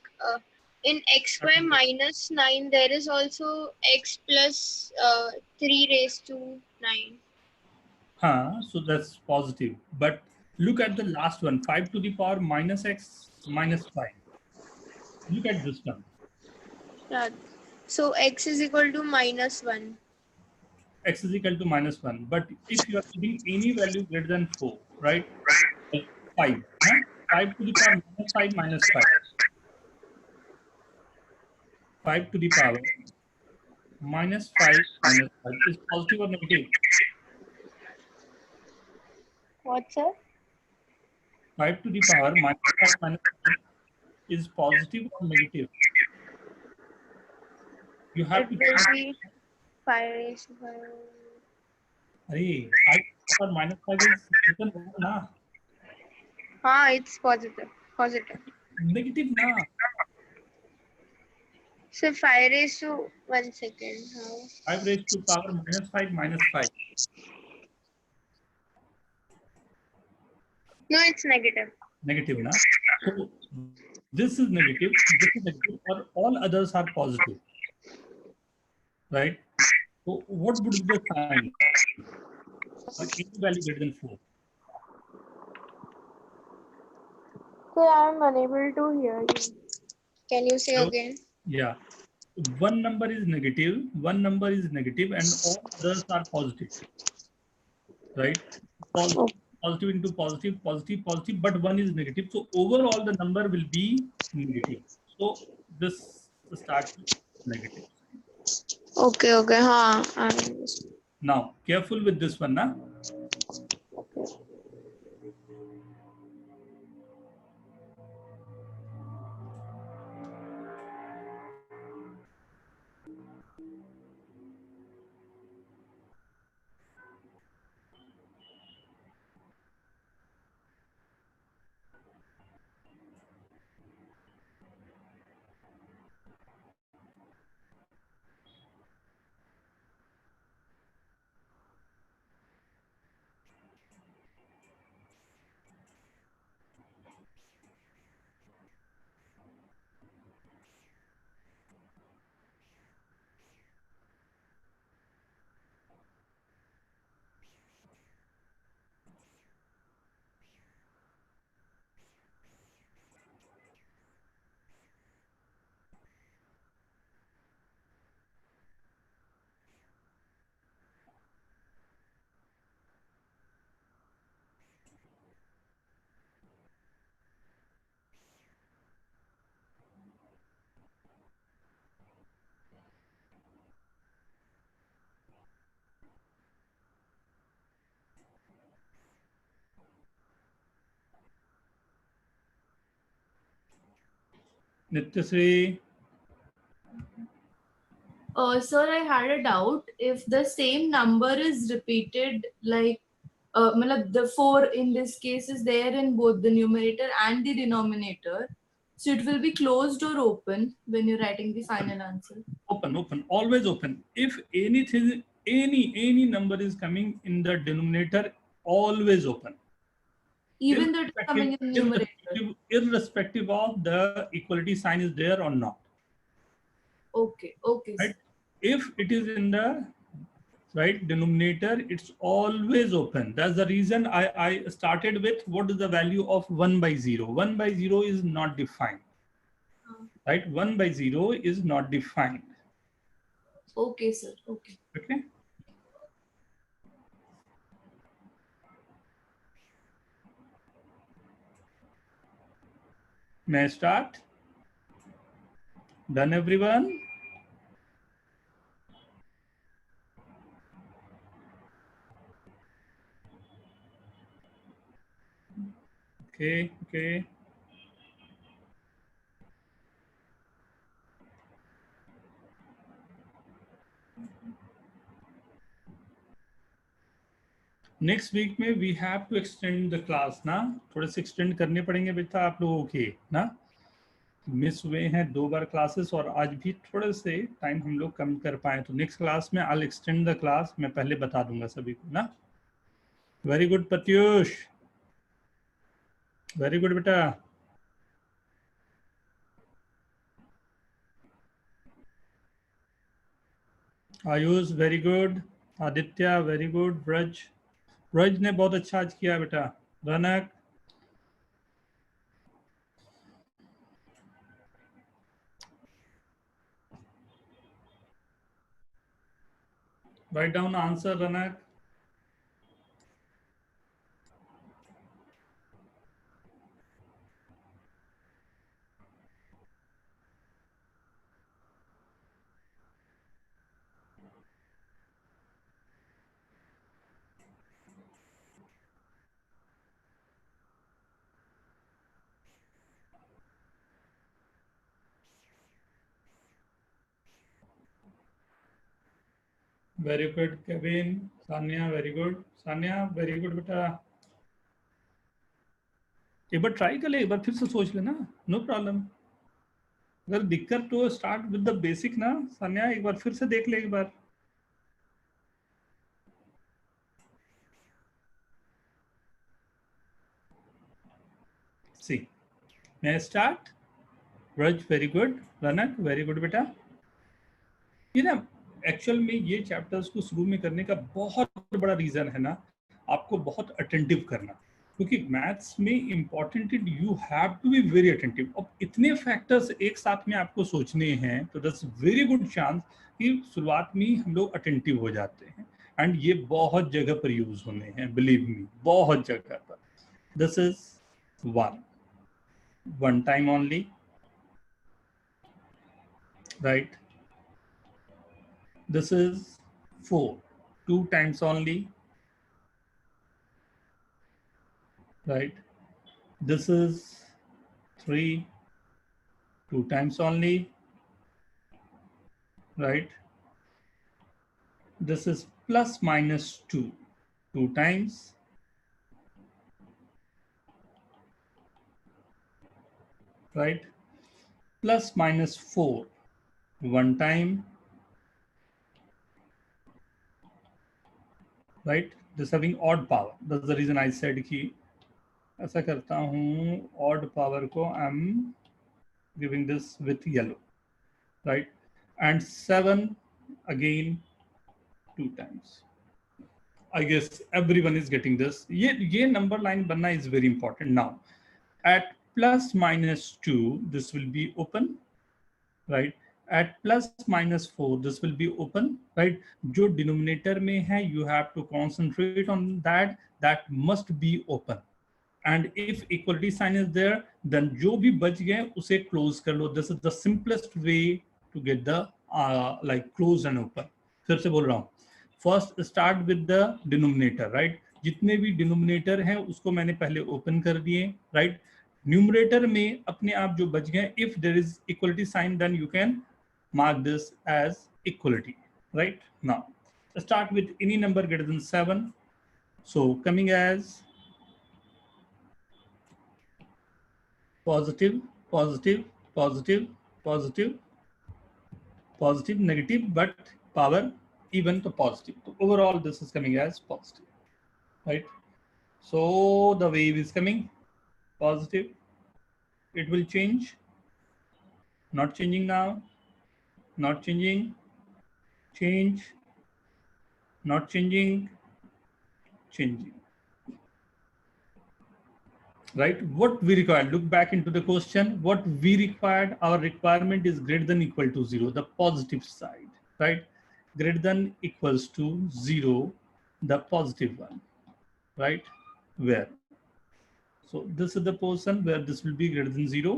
[SPEAKER 4] in x square minus 9, there is also x plus 3 raised to 9.
[SPEAKER 1] So that's positive. But look at the last one, 5 to the power minus x minus 5. Look at this term.
[SPEAKER 4] Yeah. So x is equal to minus 1.
[SPEAKER 1] X is equal to minus 1. But if you are giving any value greater than 4, right? 5. 5 to the power minus 5 minus 5. 5 to the power minus 5 minus 5 is positive or negative?
[SPEAKER 4] What, sir?
[SPEAKER 1] 5 to the power minus 5 minus 5 is positive or negative? You have
[SPEAKER 4] It
[SPEAKER 1] to
[SPEAKER 4] will
[SPEAKER 1] choose.
[SPEAKER 4] be 5 raised to 5.
[SPEAKER 1] Hey, 5 or minus 5 is written na.
[SPEAKER 4] It's positive. Positive.
[SPEAKER 1] Negative na.
[SPEAKER 4] So 5 raised to 1 second. How?
[SPEAKER 1] 5 raised to power minus 5.
[SPEAKER 4] No, it's negative.
[SPEAKER 1] Negative na. So this is negative, or all others are positive, right? So what would be the sign for any value greater than 4?
[SPEAKER 4] So I'm unable to hear you. Can you say
[SPEAKER 1] So,
[SPEAKER 4] again?
[SPEAKER 1] yeah, one number is negative, and all others are positive, right? Positive into positive, positive, positive, but one is negative. So overall the number will be negative. So this starts with negative.
[SPEAKER 4] Okay, okay.
[SPEAKER 1] Now careful with this one, na? Nityasri,
[SPEAKER 7] Sir, I had a doubt. If the same number is repeated, like, matlab the 4 in this case is there in both the numerator and the denominator, so it will be closed or open when you're writing the final answer.
[SPEAKER 1] open, always open. If anything, any number is coming in the denominator, always open.
[SPEAKER 7] Even though it's coming in numerator.
[SPEAKER 1] Irrespective of the equality sign is there or not.
[SPEAKER 7] Okay, okay.
[SPEAKER 1] Right? If it is in the right denominator, it's always open. That's the reason I started with what is the value of 1 by 0. 1 by 0 is not defined. Right? 1 by 0 is not defined.
[SPEAKER 7] Okay, sir. Okay.
[SPEAKER 1] Okay. May I start? Done, everyone? Okay. Next week में we have to extend the class ना, थोड़े से extend करने पड़ेंगे बेटा आप लोगों के ना। मिस हुए हैं 2 बार क्लासेस और आज भी थोड़े से टाइम हम लोग कम कर पाए, तो नेक्स्ट क्लास में I will extend the class, मैं पहले बता दूंगा सभी को ना। Very good Pratyush, very good बेटा। Ayush very good, Aditya very good, Braj ने बहुत अच्छा आज किया बेटा। Ranak, write down answer Ranak. Very good Kevin, Sanya very good, Sanya very good बेटा। एक बार ट्राई कर ले, एक बार फिर से सोच लेना, नो प्रॉब्लम। अगर दिक्कत तो स्टार्ट विद द बेसिक ना सान्या, एक बार फिर से देख ले एक बार। सी मैं स्टार्ट। रज वेरी गुड, रनक वेरी गुड बेटा। ये ना एक्चुअल में ये चैप्टर्स को शुरू में करने का बहुत बड़ा रीजन है ना, आपको बहुत अटेंटिव करना, क्योंकि मैथ्स में important you have to be very attentive. अब इतने फैक्टर्स एक साथ में आपको सोचने हैं तो दैट्स वेरी गुड चांस कि शुरुआत में ही हम लोग अटेंटिव हो जाते हैं। एंड ये बहुत जगह पर यूज होने हैं, बिलीव मी, बहुत जगह पर। This is one time only, right. This is 4, 2 times only, right? This is 3, 2 times only, right? This is plus minus 2, 2 times, right? Plus minus 4, 1 time, right? This having odd power. That's the reason I said कि ऐसा करता हूँ, odd power को I'm giving this with yellow, right? And 7 again 2 times. I guess everyone is getting this. ये number line बनना is very important. Now, at plus minus 2, this will be open, right? At plus minus 4, this will be open, right? जो denominator में है, you have to concentrate on that. That must be open. And if equality sign is there, then जो भी बच गए उसे close कर लो. This is the simplest way to get the like close and open. फिर से बोल रहा हूँ, first start with the denominator, right. जितने भी डिनोमिनेटर हैं उसको मैंने पहले ओपन कर दिए, राइट। न्यूमरेटर में अपने आप जो बच गए, if there is equality sign then you can mark this as equality, right. Now start with any number greater than 7, so coming as positive, positive, positive, positive, positive, negative, but power even to positive. So overall, this is coming as positive, right? So the wave is coming positive. It will change. Not changing now. Not changing. Change. Not changing. Changing. Right? What we required. Look back into the question. What we required. Our requirement is greater than equal to 0. The positive side, right? Greater than equals to 0. The positive one, right? Where? So this is the portion where this will be greater than 0.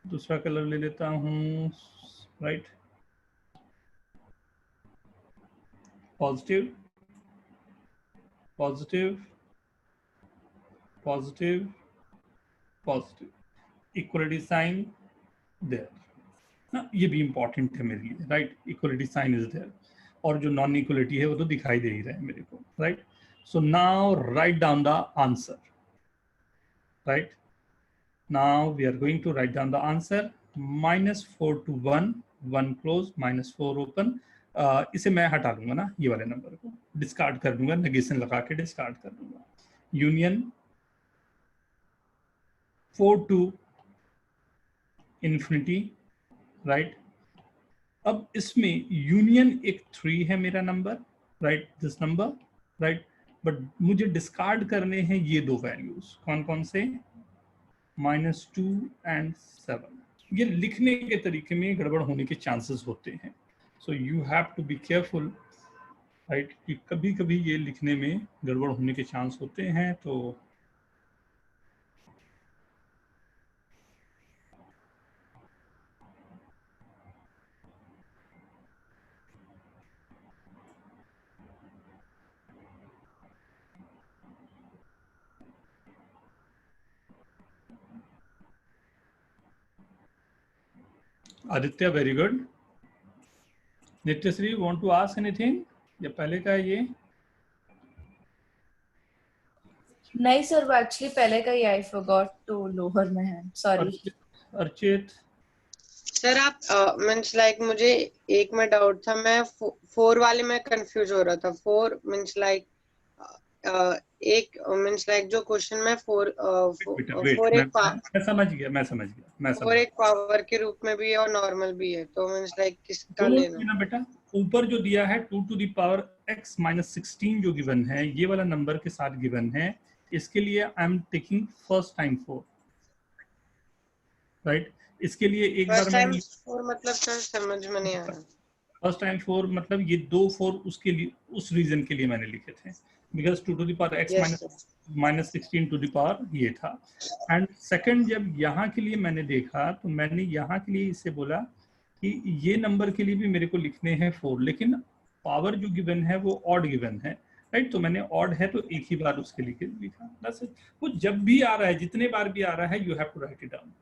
[SPEAKER 1] दूसरा colour ले लेता हूँ, right. Positive, positive, positive, positive, equality sign there ना, ये भी important है मेरे लिए, right. Equality sign is there, और जो नॉन इक्वलिटी है वो तो दिखाई दे ही रहा है मेरे को, right. So now right down the answer, right. Now we are going to write down the answer. -4 to 1, 1 close, -4 open. इसे मैं हटा दूंगा ना, ये वाले नंबर को डिस्कार्ड कर दूंगा, नेगेशन लगा के डिस्कार्ड कर दूंगा। Union 4 to infinity, right. अब इसमें यूनियन एक 3 है मेरा number, right, this number, right. But मुझे डिस्कार्ड करने हैं ये दो वैल्यूज, कौन कौन से, -2 and 7। ये लिखने के तरीके में गड़बड़ होने के चांसेस होते हैं, so you have to be careful, right, कि कभी कभी ये लिखने में गड़बड़ होने के चांस होते हैं। तो Aditya very good, Nityashree want to ask anything? या पहले का है ये?
[SPEAKER 7] नहीं सर, वो एक्चुअली पहले का ही, I forgot to lower my hand, sorry.
[SPEAKER 1] Archit?
[SPEAKER 2] Sir आप मीन्स लाइक मुझे एक में डाउट था, मैं 4 वाले में कंफ्यूज हो रहा था। 4 मीन्स लाइक एक मीन्स लाइक जो क्वेश्चन में 4
[SPEAKER 1] मैं समझ गया।
[SPEAKER 2] 4 एक पावर के रूप में भी है और नॉर्मल भी है, तो मीन्स लाइक किसका
[SPEAKER 1] तो
[SPEAKER 2] लेना?
[SPEAKER 1] ना बेटा, ऊपर जो दिया है 2 to the power x minus 16 जो गिवन है, ये वाला नंबर के साथ गिवन है, इसके लिए I am taking first time 4, right? इसके लिए एक बार मैं
[SPEAKER 2] 4 मतलब सर समझ में नहीं आ रहा।
[SPEAKER 1] फर्स्ट टाइम 4 मतलब ये 2 4 उसके लिए, उस रीजन के लिए मैंने लिखे थे, because 2 to the power x minus 16 to the power ये था। एंड सेकंड, जब यहाँ के लिए मैंने देखा तो मैंने यहाँ के लिए इसे बोला कि ये नंबर के लिए भी मेरे को लिखने हैं 4, लेकिन पावर जो गिवन है वो ऑड गिवन है, राइट? तो मैंने ऑड है तो एक ही बार उसके लिए लिखा। बस वो जब भी आ रहा है, जितने बार भी आ रहा है, you have to write it down.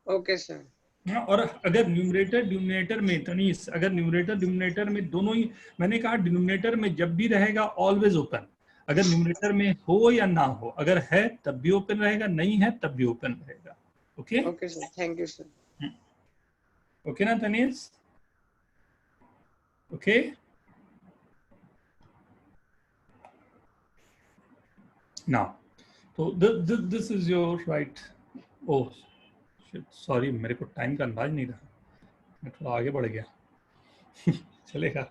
[SPEAKER 2] Okay sir.
[SPEAKER 1] और अगर न्यूमरेटर डिनोमिनेटर में, तनीस, अगर न्यूमरेटर डिनोमिनेटर में दोनों ही, मैंने कहा डिनोमिनेटर में जब भी रहेगा ऑलवेज ओपन, अगर न्यूमरेटर में हो या ना हो, अगर है तब भी ओपन रहेगा, नहीं है तब भी ओपन रहेगा। Okay
[SPEAKER 2] okay sir, thank you sir.
[SPEAKER 1] Okay ना तनीस? ओके, नाउ तो this is your right. Oh sorry, मेरे को टाइम का अंदाज नहीं रहा, मैं थोड़ा आगे बढ़ गया। चलेगा।